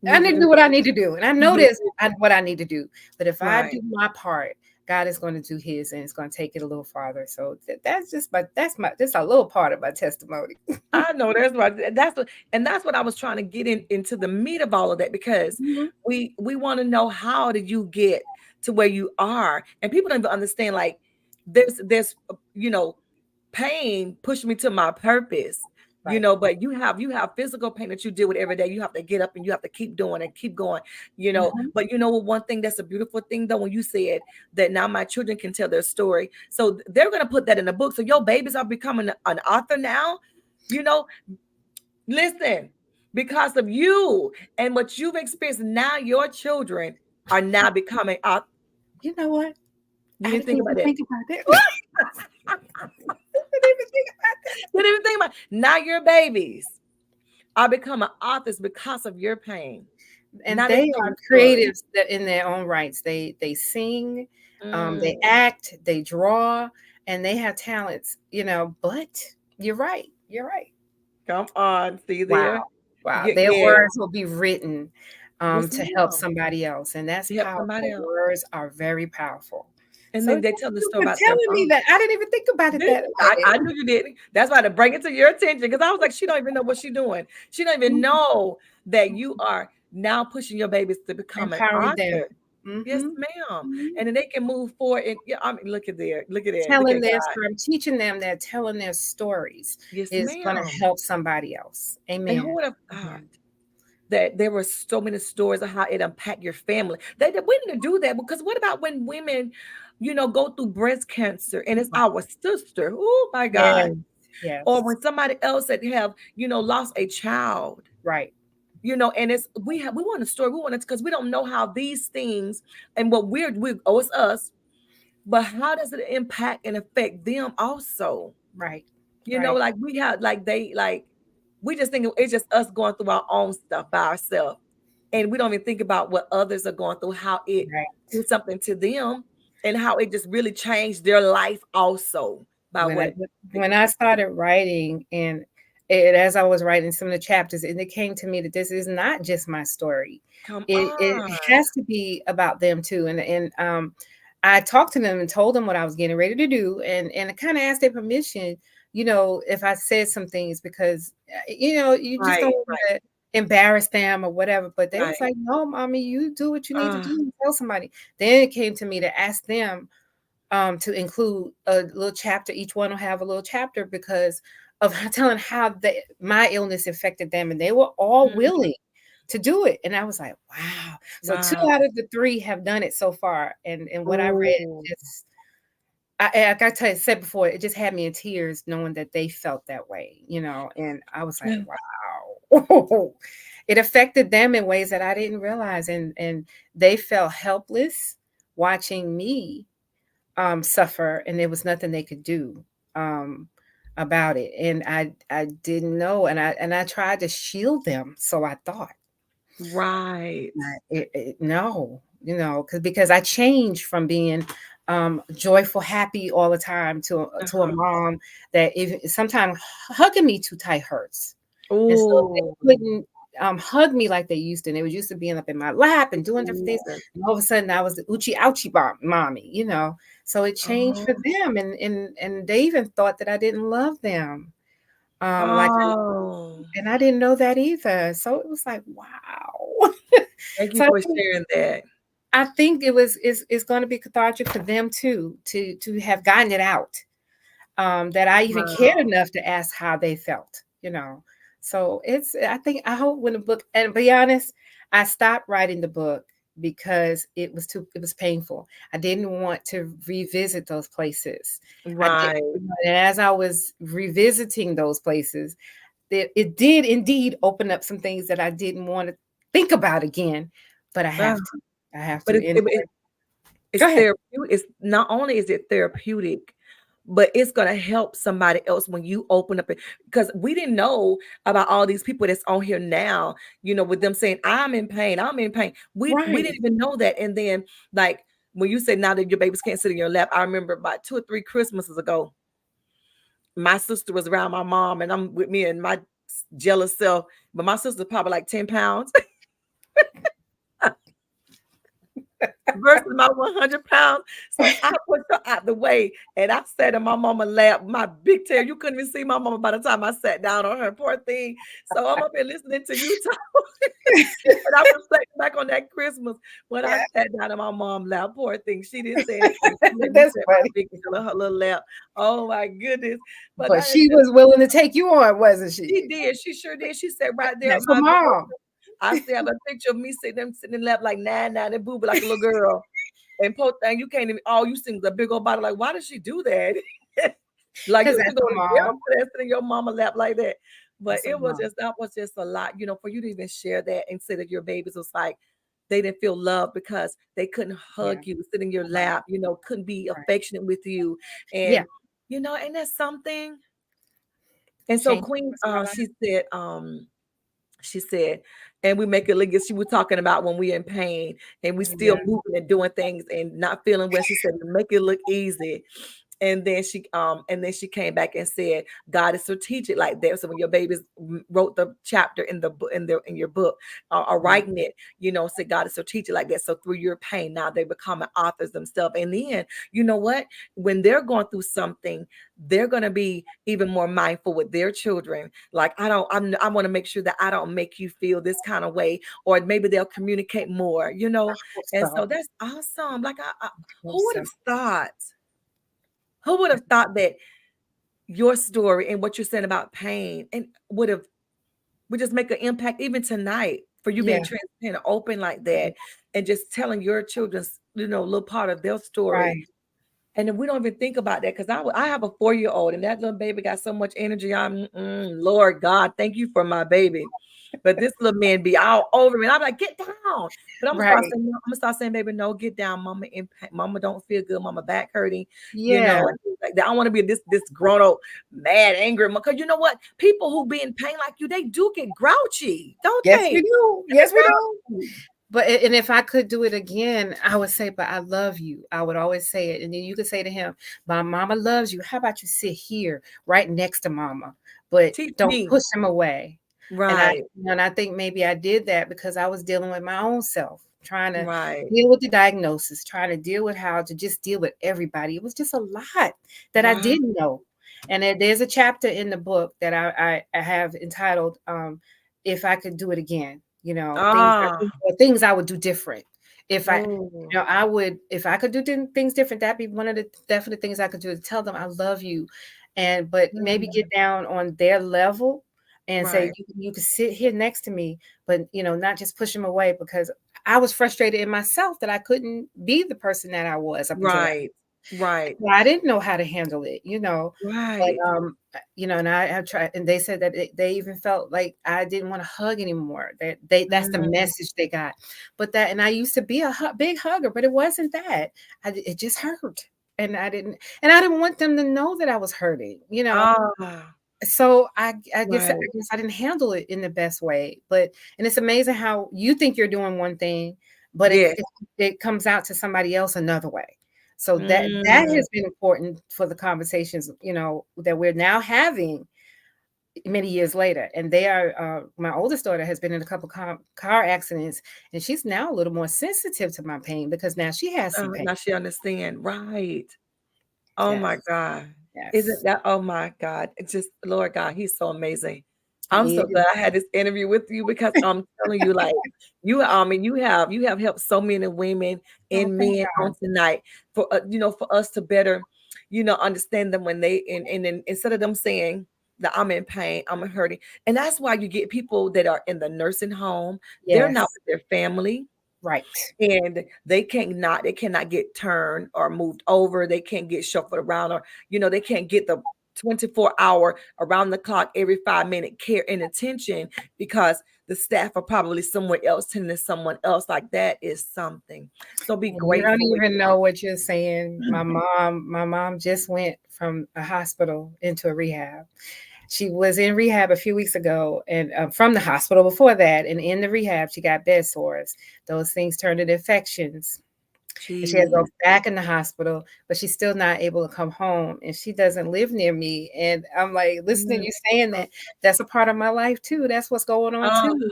Need to do do what I need to do. And I know you this what I need to do. But if I right. do my part, God is going to do his and it's going to take it a little farther. So that's a little part of my testimony. I know that's right. That's what I was trying to get into the meat of all of that because Mhm. we want to know how did you get to where you are, and people don't even understand like there's pain pushed me to my purpose. Right. But you have physical pain that you deal with every day. You have to get up and you have to keep doing and keep going. Mhm. But what, one thing that's a beautiful thing though, when you said that now my children can tell their story, so they're gonna put that in the book. So your babies are becoming an author now. You know, listen, because of you and what you've experienced, now your children are now becoming author. You know what? You I didn't didn't think about even that. think about that. I didn't even think about that. You didn't even think about now your babies are becoming authors because of your pain. And Now they they tell are the story. creatives that in their own rights. They sing, they Mm, act, they draw, and they have talents. But you're right. You're right. come on, see Wow. there? Wow. Yeah, Their yeah. words will be written Yes, to help ma'am. somebody else. And that's To help somebody powerful. else. Words are very powerful. And So then thank they tell the you story for about their telling me mom. that. I didn't even think about it that I way. knew you didn't. That's why to bring it to your attention, because I was like, she don't even know what she's doing. She don't even Mhm. know that you are now pushing your babies to become an Empowering them. author. Yes, Mhm. ma'am. Mhm. And then they can move forward. And yeah, I mean, look at there, look at that, look Telling at their God. story. I'm teaching them that telling their stories Yes, is going to ma'am. help somebody else. And who Amen. would have thought Amen. that there were so many stories of how it impact your family? We need to do that, because what about when women, go through breast cancer and it's Wow. our sister? Oh my Yes. God. Or Yes. when somebody else that have, lost a child, Right. and we want a story. We want it because we don't know how these things and what oh, it's us, but how does it impact and affect them also? Right. Right. Like we have, like we just think it's just us going through our own stuff by ourselves. And we don't even think about what others are going through, how it Right. did something to them, and how it just really changed their life also by when I what they when go I through. started writing and as I was writing some of the chapters, and it came to me that this is not just my story. Come It on. has to be about them too. And I talked to them and told them what I was getting ready to do, and I kind of asked their permission, if I said some things because you just don't Right, want right, to embarrass them or whatever. But they was right. like, "No, mommy, you do what you need to do Ah, and tell somebody." Then it came to me to ask them to include a little chapter. Each one will have a little chapter because of telling how my illness affected them, and they were all mhm. willing to do it. And I was like, wow. So two Wow. out of the three have done it so far, and what I read Oh, just. Like I said before, it just had me in tears knowing that they felt that way, and I was like, yeah. wow. It affected them in ways that I didn't realize, and they felt helpless watching me suffer, and there was nothing they could do um, about it. And I didn't know, and I tried to shield them. So I thought, Right. no, because I changed from being joyful, happy all the time to a Uh-huh. mom that if sometimes hugging me too tight hurts, and so Oh, they couldn't hug me like they used to. And they was used to being up in my lap and doing different things. Jesus. And all of a sudden, I was the oochie ouchie mommy. So it changed for Oh, them, and they even thought that I didn't love them. Like, oh. and I didn't know that either. So it was like, wow. Thank you So for sharing that. I think it's going to be cathartic for them too to have gotten it out. That I even cared Wow. enough to ask how they felt. So I hope when the book, and be honest, I stopped writing the book because it was painful. I didn't want to revisit those places. I did, Right. and as I was revisiting those places, it did indeed open up some things that I didn't want to think about again, but I Ah, have to. I have but to. it's Go ahead. therapeutic. It's not only is it therapeutic, but it's gonna help somebody else when you open up it, because we didn't know about all these people that's on here now, with them saying, I'm in pain, I'm in pain. We Right. didn't even know that. And then, like, when you say now that your babies can't sit in your lap, I remember about 2 or 3 Christmases ago, my sister was around my mom, and I'm with me and my jealous self, but my sister's probably like 10 pounds versus my 100 pounds. So I pushed her out the way, and I sat in my mama lap, my big tail. You couldn't even see my mama by the time I sat down on her, poor thing. So I'm up here listening to you talk. And I was reflecting back on that Christmas when I Yeah. sat down in my mom's lap. Poor thing. She didn't say anything. She let me That's sit my funny. big tail on her little lap. Oh my goodness. But But that is she just, was willing to take you on, wasn't she she? did. She sure did. She sat right there That's on her my big old, mom. I still have a picture of me sitting in the lap like nine and booby like a little girl. And poor thing, you can't even, all you see was a big old body. Like, why does she do that? Like, Because you should that's go her to jail mom. for that, sitting in your mama lap like that. But That's her mom. that was just a lot, for you to even share that and say that your babies was like, they didn't feel love because they couldn't hug Yeah. you, sit in your Right. lap, couldn't be Right. affectionate with you. Yeah. And, and that's something. And so Change Queen, my life. she said, and we make it look as she was talking about when we're in pain and we still Yeah. moving and doing things and not feeling well. She said, make it look easy. and then she came back and said God is strategic like that. So when your babies wrote the chapter in the book in your book, or writing it, said God is strategic like that. So through your pain, now they becoming authors themselves. And then you know what? When they're going through something, they're going to be even more mindful with their children. Like, I want to make sure that I don't make you feel this kind of way, or maybe they'll communicate more. Hope And so so. that's awesome. Like, Hope who would so. have thought? Who would have thought that your story and what you're saying about pain and would just make an impact even tonight, for you being Yeah. transparent and open like that, and just telling your children's little part of their story. Right. And then we don't even think about that, because I have a 4-year-old, and that little baby got so much energy. Lord God, thank you for my baby. But this little man be all over me. And I'm like, get down. But Right. I'm gonna start saying, baby, no, get down. Mama impact. Mama don't feel good. Mama back hurting. Yeah. And things like that. I want to be this grown up, mad, angry. Because you know what? People who be in pain like you, they do get grouchy, don't Yes, they? we do. They get Yes, we do. grouchy. But and if I could do it again, I would say, "But I love you." I would always say it, and then you could say to him, "My mama loves you. How about you sit here, right next to mama, but Teach don't me. push him away." And I Right. and I think maybe I did that because I was dealing with my own self, trying to Right. deal with the diagnosis, trying to deal with how to just deal with everybody. It was just a lot that I Right. didn't know. And there's a chapter in the book that I have entitled, "If I Could Do It Again." Ah. Things I would do different. If I, Oh. I would, if I could do things different, that'd be one of the definite things I could do, to tell them I love you, but maybe get Mm. down on their level and say, Right. you can sit here next to me, but not just push them away, because I was frustrated in myself that I couldn't be the person that I was up until that. Right. Right. Well, I didn't know how to handle it. But, Right. and I have tried, and they said that they even felt like I didn't want to hug anymore. That's the Mm. message they got. And I used to be a big hugger, but it wasn't that. It just hurt, and I didn't want them to know that I was hurting. Ah. So I Right. guess I didn't handle it in the best way. And it's amazing how you think you're doing one thing, but it Yes. it, it comes out to somebody else another way. So that Mm. has been important for the conversations, that we're now having many years later. And they are my oldest daughter has been in a couple car accidents, and she's now a little more sensitive to my pain because now she has some pain. Now she understand. Right. Oh my Yes, God. Isn't yes, that, oh my God. It's just, Lord God, he's so amazing. I'm he so is. glad I had this interview with you, because I'm telling you, like, you have helped so many women Oh, and thank men on God. tonight, for us to better, understand them when they, and then instead of them saying that I'm in pain, I'm hurting. And that's why you get people that are in the nursing home, they're not Yes, with their family, right. and they cannot get turned or moved over. They can't get shuffled around, or they can't get the 24-hour around the clock every 5-minute care and attention, because the staff are probably somewhere else tending to someone else. Like, that is something. So be And you don't grateful. even know what you're saying. My mom just went from a hospital into a rehab. She was in rehab a few weeks ago, and from the hospital before that, and in the rehab, she got bed sores. Those things turned into infections, and she had to go Jeez. back in the hospital. But she's still not able to come home, and she doesn't live near me. And I'm like, listening to Mm. you saying that, that's a part of my life too. That's what's going on Oh. too.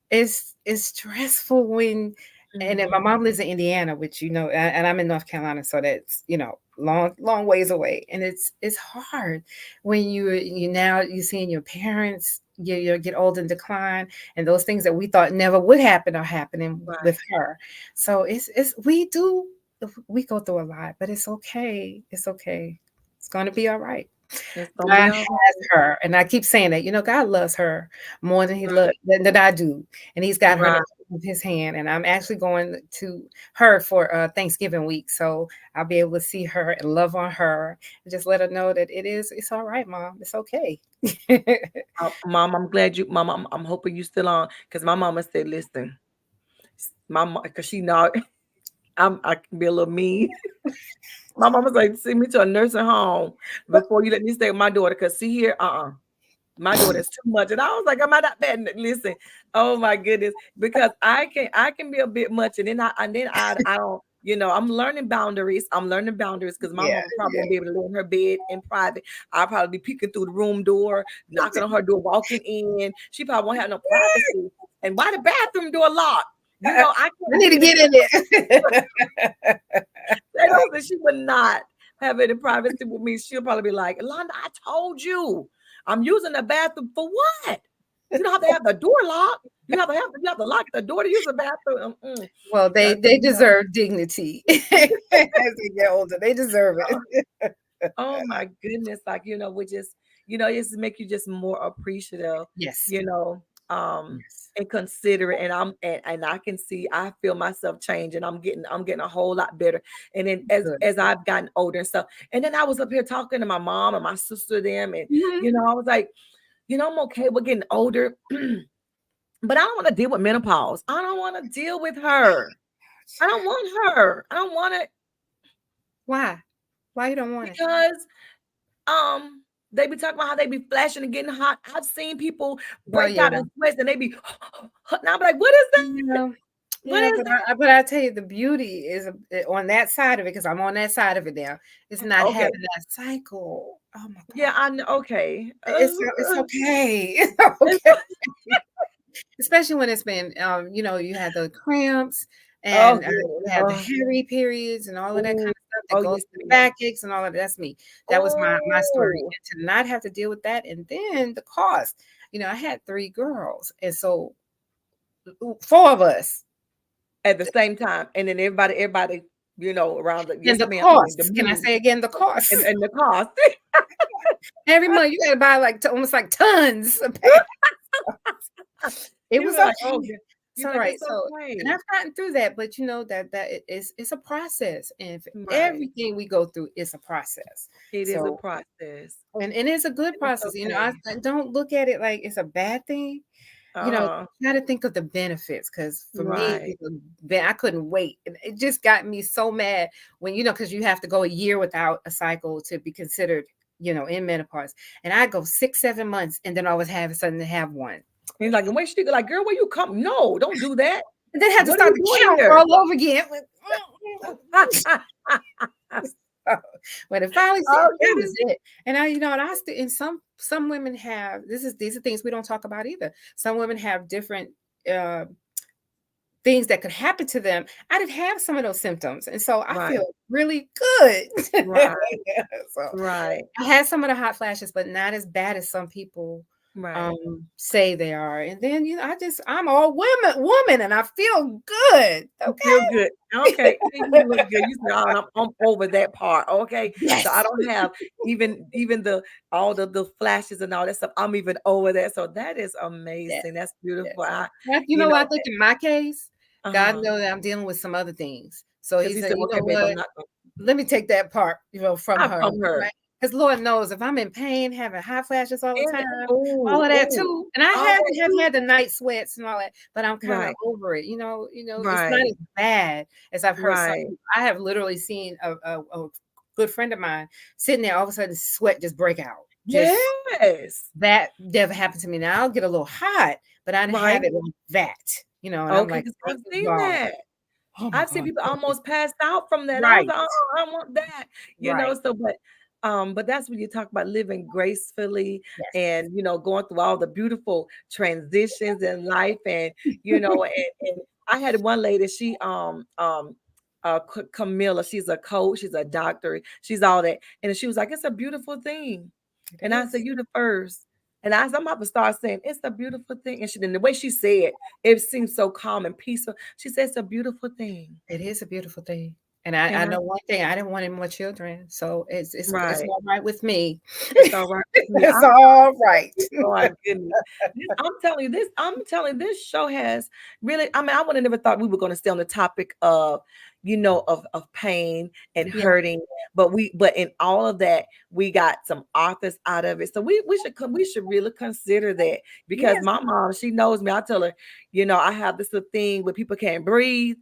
It's stressful when, and then my Mhm. mom lives in Indiana, which and I'm in North Carolina, so that's long ways away, and it's hard when you seeing your parents you get old and decline, and those things that we thought never would happen are happening with Right. her. So we go through a lot, but it's okay. It's okay. It's gonna be all right. It's gonna God be has all right. her, and I keep saying that. God loves her more than Right. than I do, and He's got her in the Right. palm of His hand. And I'm actually going to her for Thanksgiving week, so I'll be able to see her and love on her, and just let her know that it's all right, Mom. It's okay. Mom, I'm glad you, Mom. I'm hoping you still on, because my mama said, listen, my mom, because she know I can be a little mean. My mama's like, send me to a nursing home before you let me stay with my daughter. Cause see here, my daughter is too much. And I was like, am I not bad? Listen, oh my goodness, because I can be a bit much, and then I don't. I'm learning boundaries. Because my Yeah, mom probably yeah. won't be able to lay in her bed in private. I'll probably be peeking through the room door, knocking on her door, walking in. She probably won't have no privacy. And why the bathroom door locked? I I can't need be to in the get in there. that she would not have any privacy with me. She'll probably be like, Londa, I told you, I'm using the bathroom for what? You don't have to have the door locked. You have to lock the door to use the bathroom. Well, they That's they deserve dignity as they get older. They deserve oh, it. oh my goodness. Like, we just, just make you just more appreciative, Yes. you know, um, Yes. and considerate. And I can see I feel myself changing. I'm getting a whole lot better. And then Good. as I've gotten older and stuff, and then I was up here talking to my mom and my sister, them, and Mhm. I was like, I'm okay with getting older, but I don't want to deal with menopause. I don't want to deal with her. I don't want her. I don't want it Why? Why you don't want it? because they be talking about how they be flashing and getting hot. I've seen people Well, break yeah. out in sweats and they be and I'm like, what is that? Yeah. What Yeah, is but I tell you, the beauty is on that side of it, because I'm on that side of it now. Is that? not Okay. having that cycle. Oh my Yeah, God. I know. Okay. It's okay. It's It's, okay. Especially when it's been, you had the cramps oh, and good. you had the Oh, hairy periods and all of that kind ooh, of stuff that oh, goes yes, to the ma'am. backaches and all of that. That's me. That was my story. Oh, And to not have to deal with that, and then the cost. I had 3 girls, and so 4 of us. at the same time. And then everybody, around the And yes, the ma'am. I mean the costs. Can I move say again the costs? and the cost. Every month you gotta buy like almost like tons of pay. It You was were like, oh, okay. yeah. It's You're all like, right. it's So, and okay. I've gotten through that, but it's a process, and for Right. everything we go through is a process. It is a So, process. and it's a good And it's process. okay. I don't look at it like it's a bad thing. Uh-huh. Try to think of the benefits, because for me, Right. I couldn't wait. And it just got me so mad when, because you have to go a year without a cycle to be considered, in menopause. And I go 6, 7 months, and then I was have sudden to have one. He's like, and when she go like, girl, where you come? No, don't do that. And then have to What are start you the doing count here? all over again. When it finally said Oh that is goodness. it. And and I still, and some women have, these are things we don't talk about either. Some women have different uh things that could happen to them. I didn't have some of those symptoms. And so I Right, feel really good. right, So right, I had some of the hot flashes, but not as bad as some people right. say they are. And then, I'm all woman, and I feel good. You feel good. Okay. Okay. And you look good. You say, oh, I'm over that part. Okay. So I Yes. don't have even the all the flashes and all that stuff. I'm even over that. So that is Yes. amazing. That's beautiful. Yes. Now, I think in my case, God Uh-huh. knows that I'm dealing with some other things. So Because he he said, said, you okay, know babe, I'm what? not gonna Let me take that part, from I'm her, from her. right? Because Lord knows if I'm in pain, having hot flashes all the And time, all oh, of that oh, too. And I all have that have too. had the night sweats and all that, but I'm kind of Right, over it. It's not right, as bad as I've heard some right. people. I have literally seen a good friend of mine sitting there, all of a sudden sweat just break out. Just Yes. that never happened to me. Now I'll get a little hot, but I didn't Right. have it like that. And I'm Okay, like, because thank I've you, seen God. that. Oh my I've seen God. people Thank you. almost passed out from that. I was Right. like, "Oh, I want that," Right. so but that's when you talk about living gracefully Yes. and, going through all the beautiful transitions in life and I had one lady, she Camilla, she's a coach, she's a doctor, she's all that. And she was like, "It's a beautiful thing." It And I said, is. "You the first." And I'm about to start saying, "It's a beautiful thing." And the way she said, it seemed so calm and peaceful. She said, "It's a beautiful thing." It is a beautiful thing. And I And I know one thing, I didn't want any more children. So it's right. all right with me. It's all right with me. It's all right. Oh my goodness. I'm telling you, this show has really, I mean, I would have never thought we were going to stay on the topic of, of pain and Yeah. hurting. But in all of that, we got some authors out of it. So we should really consider that because Yes. my mom, she knows me. I tell her, I have this little thing where people can't breathe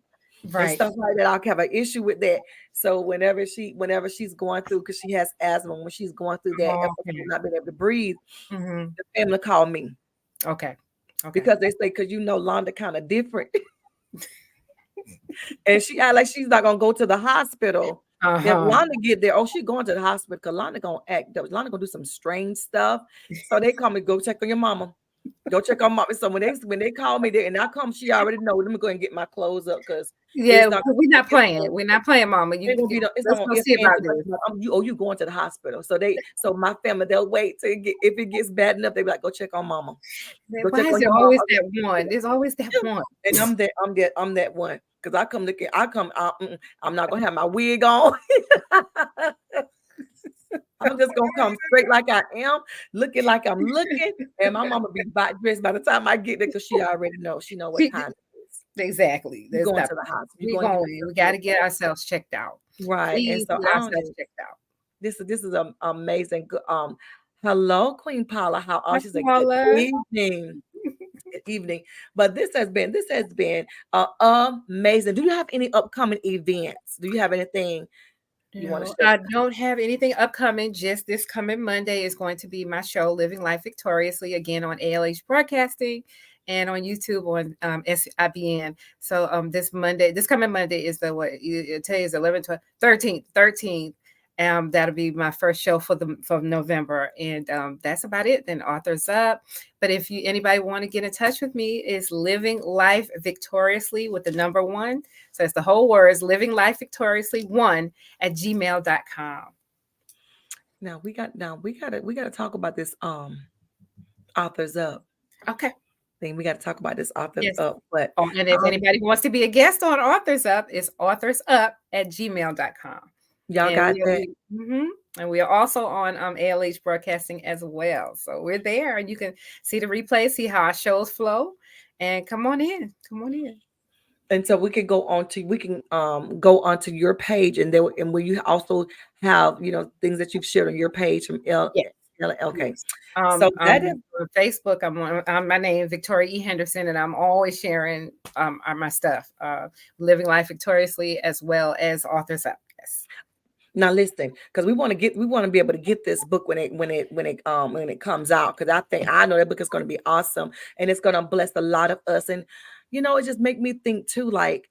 and Right. stuff like that. I'll have an issue with that. So whenever she's going through, because she has asthma, when she's going through that Oh, episode, okay. not being able to breathe, Hmm. the family call me Okay. Okay. because they say, because Londa kind of different. And she act like she's not gonna go to the hospital. If Uh-huh. Lana get there, oh, she going to the hospital because Lana gonna act up. Lana gonna do some strange stuff. So they call me, go check on your mama. Go check on mama. So when they call me there and I come, she already know. Let me go and get my clothes up because Yeah, it's not we're not it's playing. We're not playing, Mama. ain't gonna be no, it's not Let's gonna go if see ands about or buts this. about, you going to the hospital. So my family they'll wait to get if it gets bad enough, they be like, go check on mama. Go check Why is on there your always mama. that one? There's always that one. And I'm that one. Because I come looking, I'm not gonna have my wig on. I'm just gonna come straight like I am, looking like I'm looking, and my mama be dressed by the time I get there because she already knows. She know what She, time it is. exactly. You There's going that. to the hospital. You We going to get going. We got yourself to get ourselves checked out. right. And Please so get I don't ourselves know. checked out. This is amazing. Hello, Queen Paula. How are Hi, you? She's a good Paula. evening. Good evening. But this has been amazing. Do you have any upcoming events? Do you have anything you want to No, share I with don't have anything upcoming. Just this coming Monday is going to be my show, Living Life Victoriously, again on ALH Broadcasting and on YouTube on SIBN. So this coming Monday is the what? Today is 11th, 12th, 13th. That'll be my first show for November, and that's about it. Then Authors Up. But if anybody want to get in touch with me, is Living Life Victoriously with the number one. So it's the whole words, Living Life Victoriously one at gmail.com. now we gotta talk about this authors up Okay. thing. We gotta talk about this authors Yes. up. But Oh, and if um anybody wants to be a guest on Authors Up, it's authorsup at gmail.com. y'all And got that. and we are also on ALH Broadcasting as well. So we're there, and you can see the replay, see how our shows flow, and come on in. Come on in. And so we can go onto your page and there and where you also have things that you've shared on your page from Yes. okay. Yes. So that is On Facebook, I'm my name Victoria E. Henderson, and I'm always sharing my stuff, living life victoriously as well as Authors Up. Yes. now listen, because we want to be able to get this book when it comes out, because I know that book is going to be awesome and it's going to bless a lot of us. And it just make me think too, like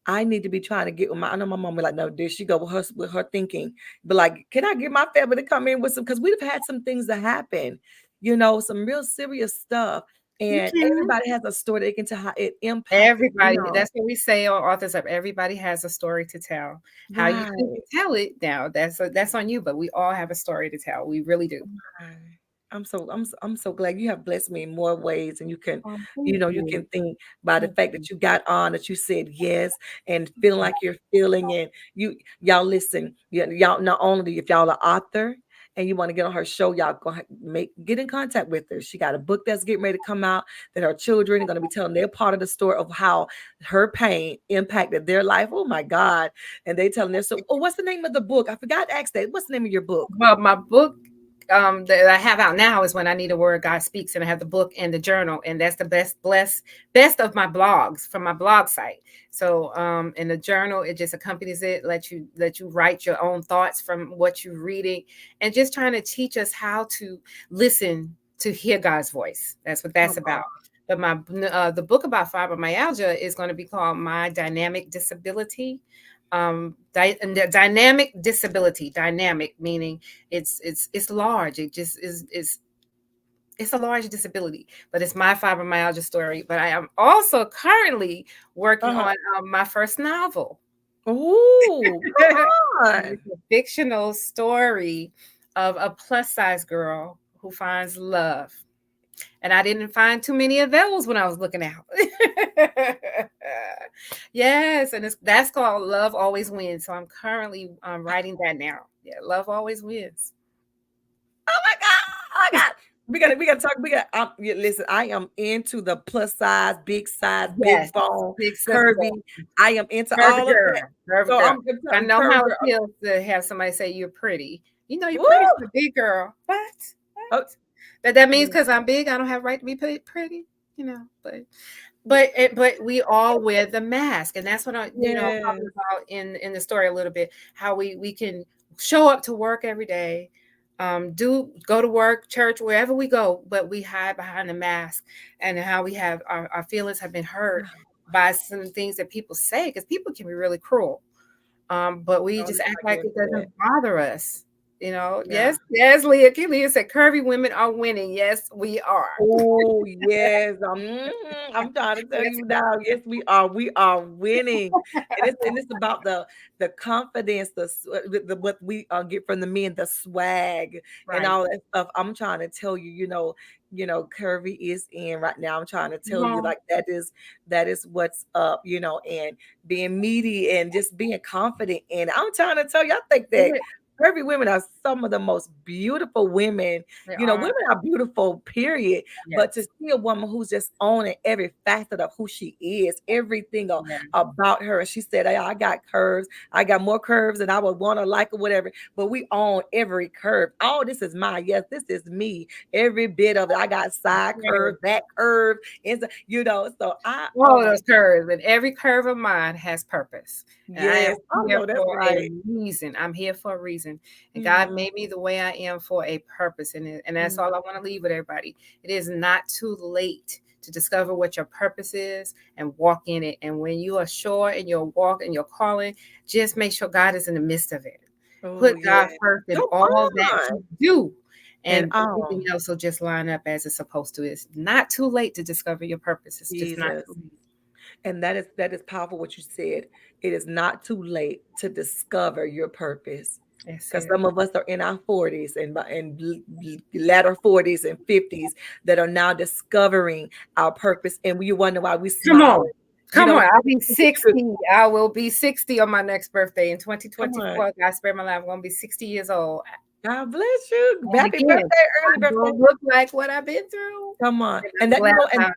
I need to be trying to get with I know my mom be like, no, there she go with her thinking. But like, can I get my family to come in with some? Because we've had some things that happen, some real serious stuff. You And can. everybody has a story they can tell how it impacted, Everybody, that's what we say on Authors Up. Everybody has a story to tell. How you choose right. to tell it now, that's on you, but we all have a story to tell. We really do. Right. I'm so glad you have blessed me in more ways, and you can, Oh, thank you you. can think by the Thank fact you. that you got on, that you said yes, and feeling like you're feeling, and y'all listen, y'all not only if y'all are author and you want to get on her show, y'all get in contact with her. She got a book that's getting ready to come out that her children are going to be telling their part of the story of how her pain impacted their life. Oh my God! And they telling their so. Oh, what's the name of the book? I forgot to ask that. What's the name of your book? Well, my book that I have out now is When I Need a Word, God Speaks, and I have the book and the journal, and that's the best of my blogs from my blog site. So in the journal, it just accompanies it, let you write your own thoughts from what you're reading, and just trying to teach us how to listen to hear God's voice. That's what that's Oh, about. But the book about fibromyalgia is going to be called My Dynamic Disability. Dynamic disability, dynamic meaning it's large. It just is it's a large disability, but it's my fibromyalgia story. But I am also currently working uh-huh. on my first novel. Oh, come And on. it's a fictional story of a plus size girl who finds love. And I didn't find too many of those when I was looking out. Yes, and that's called Love Always Wins. So I'm currently writing that now. Yeah, Love Always Wins. Oh my God. Oh my God. We gotta talk. Yeah, listen, I am into the plus size, Yes, big bone, big sister. curvy. I am into Curvy all of girl. that. Curvy So girl. I I'm know curvy how it girl. feels to have somebody say you're pretty. You're pretty Woo! for a big girl. What? Oh, What? That means mm, because I'm big, I don't have right to be pretty, but but we all wear the mask, and that's what I'm talking yes. about in the story a little bit. How we can show up to work every day, do go to work, church, wherever we go, but we hide behind the mask, and how we have our feelings have been hurt by some things that people say, because people can be really cruel. But we Oh, just yeah, act I like get it that. doesn't bother us. Yeah. Yes, Leah said curvy women are winning. Yes, we are. Oh, yes. I'm trying to tell Yes, you now. Yes, we are. We are winning. And it's about the confidence, what we get from the men, the swag and right. all that stuff. I'm trying to tell you, curvy is in right now. I'm trying to tell you, Well, like, that is what's up, and being meaty and just being confident. And I'm trying to tell you, I think that curvy women are some of the most beautiful women. they Women are. are beautiful, period. But to Yes. see a woman who's just owning every facet of who she is, everything Yeah. about her. She said, "Hey, I got curves. I got more curves than I would want to like or whatever. But we own every curve. Oh, this is mine. Yes, this is me. Every bit of it. I got side curve, Yes. back curve. So I All of own. those curves, and every curve of mine has purpose. And I am Yes, I here know that's for a right. reason. I'm here for a reason. And God Mm, made me the way I am for a purpose. And that's mm. all I want to leave with everybody. It is not too late to discover what your purpose is and walk in it. And when you are sure in your walk and your calling, just make sure God is in the midst of it. Oh Put God yeah. first in Come all that on. you do. And And everything else will just line up as it's supposed to. It's not too late to discover your purpose. It's just not Jesus. too late. And that is powerful what you said. It is not too late to discover your purpose. That's Because it. some of us are in our 40s and latter 40s and 50s that are now discovering our purpose. And you wonder why we Come smiling. on. Come on. I'll be You 60. I will be 60 on my next birthday in come on. 2024. God spare my life. I'm going to be 60 years old. God bless you. And Happy again, birthday, early I'm birthday. going to look like what I've been through. Come on. And And I'm that, glad and about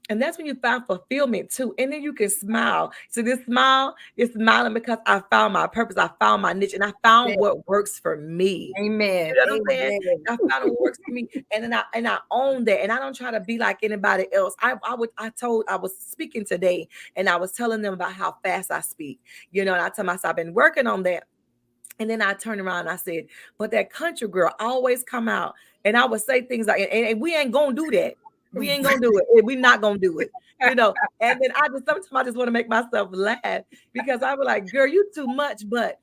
And that's when you find fulfillment too. And then you can smile. So this smile is smiling because I found my purpose. I found my niche and I found it. what works for me. Amen. You know what I'm saying? Amen. I found what works for me. And I own that. And I don't try to be like anybody else. I was speaking today and I was telling them about how fast I speak. And I tell myself I've been working on that. And then I turned around and I said, but that country girl always come out. And I would say things like, and we ain't gonna do that. We ain't gonna do it. We're not gonna do it. And then sometimes I just want to make myself laugh because I was like, girl, you too much. But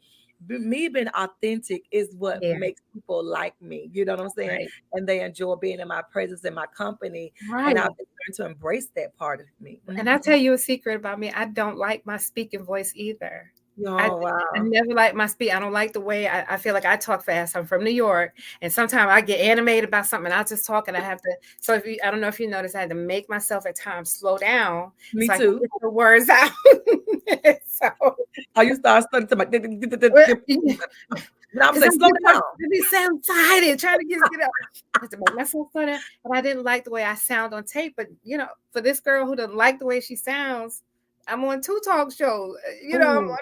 me being authentic is what Yeah. makes people like me. You know what I'm saying? Right. And they enjoy being in my presence and my company. And I've Right. been learning to embrace that part of me. And I tell you a secret about me. I don't like my speaking voice either. I, Oh I wow. never like my speak. I don't like the way I feel like I talk fast. I'm from New York, and sometimes I get animated about something. And I just talk, and I have to. So I don't know if you notice, I had to make myself at times slow down Me so I can too. get the words out. So, I used to start studying to my and I was because like, slow down. I be so excited trying to get up. I had to make myself slow down, but I didn't like the way I sound on tape. But for this girl who doesn't like the way she sounds, I'm on 2 talk shows. I'm Ooh, on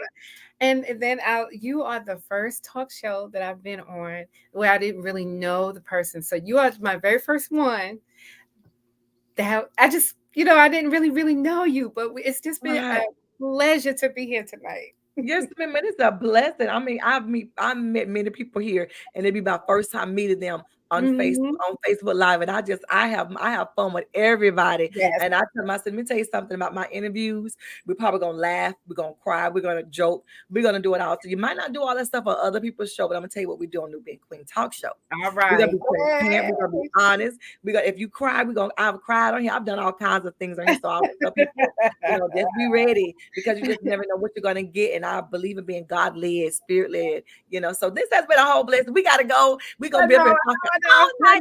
and then you are the first talk show that I've been on where I didn't really know the person. So you are my very first one that I just, I didn't really, really know you, but it's just been a right. pleasure to be here tonight. Yes, man, it's a blessing. I mean, I met many people here, and it'd be my first time meeting them Mhm. on Facebook Live, and I have fun with everybody. Yes. And I tell myself, let me tell you something about my interviews. We're probably gonna laugh, we're gonna cry, we're gonna joke, we're gonna do it all. So you might not do all that stuff on other people's show, but I'm gonna tell you what we do on Newbeing Queen Talk Show. All We're gonna right. be transparent. We're gonna be honest. If you cry, I've cried on here. I've done all kinds of things on here. So I always tell people, just be ready because you just never know what you're gonna get. And I believe in being God led, spirit led. So this has been a whole blessing. We gotta go. We're gonna I be know, able to I talk know, I all know. night. Hi,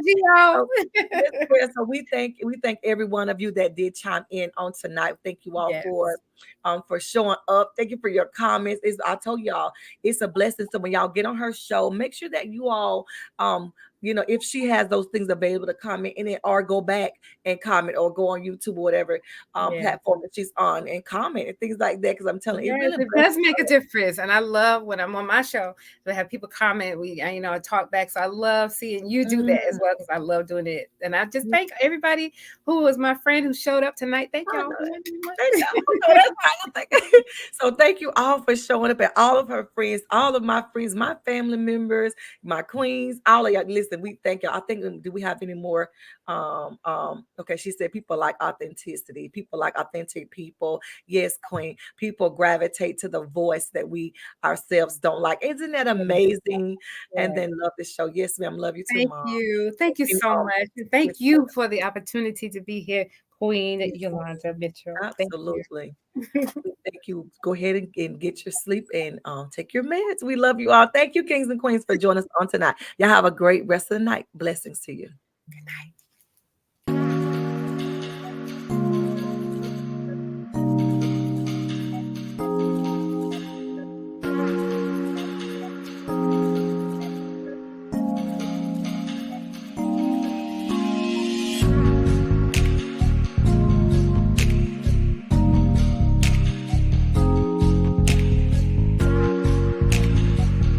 So, Gio. yes, prayer. So we thank every one of you that did chime in on tonight. Thank you all Yes. for showing up. Thank you for your comments. I told y'all it's a blessing. So when y'all get on her show, make sure that you all if she has those things available to comment in it or go back and comment or go on YouTube or whatever Yeah. platform that she's on and comment and things like that. Because I'm telling you, it Yes, really it blesses does make a difference. And I love when I'm on my show to have people comment. I talk back. So I love seeing you do that as Mm, well because I love doing it. And I just thank everybody who was my friend who showed up tonight. Thank I y'all. know it. Thank y'all. No, that's right. So thank you all for showing up and all of her friends, all of my friends, my family members, my queens, all of y'all. Listen, listen, we thank y'all. I think, do we have any more? Okay, she said people like authenticity. People like authentic people. Yes, Queen. People gravitate to the voice that we ourselves don't like. Isn't that amazing? And Yes. then love the show. Yes, ma'am. Love you too, Thank Mom. you. Thank you And, so much. And thank yes, you for the opportunity to be here, Queen yes, Yolanda Mitchell. Thank you. absolutely. Thank you. Go ahead and get your sleep and take your meds. We love you all. Thank you, kings and queens, for joining us on tonight. Y'all have a great rest of the night. Blessings to you. Good night.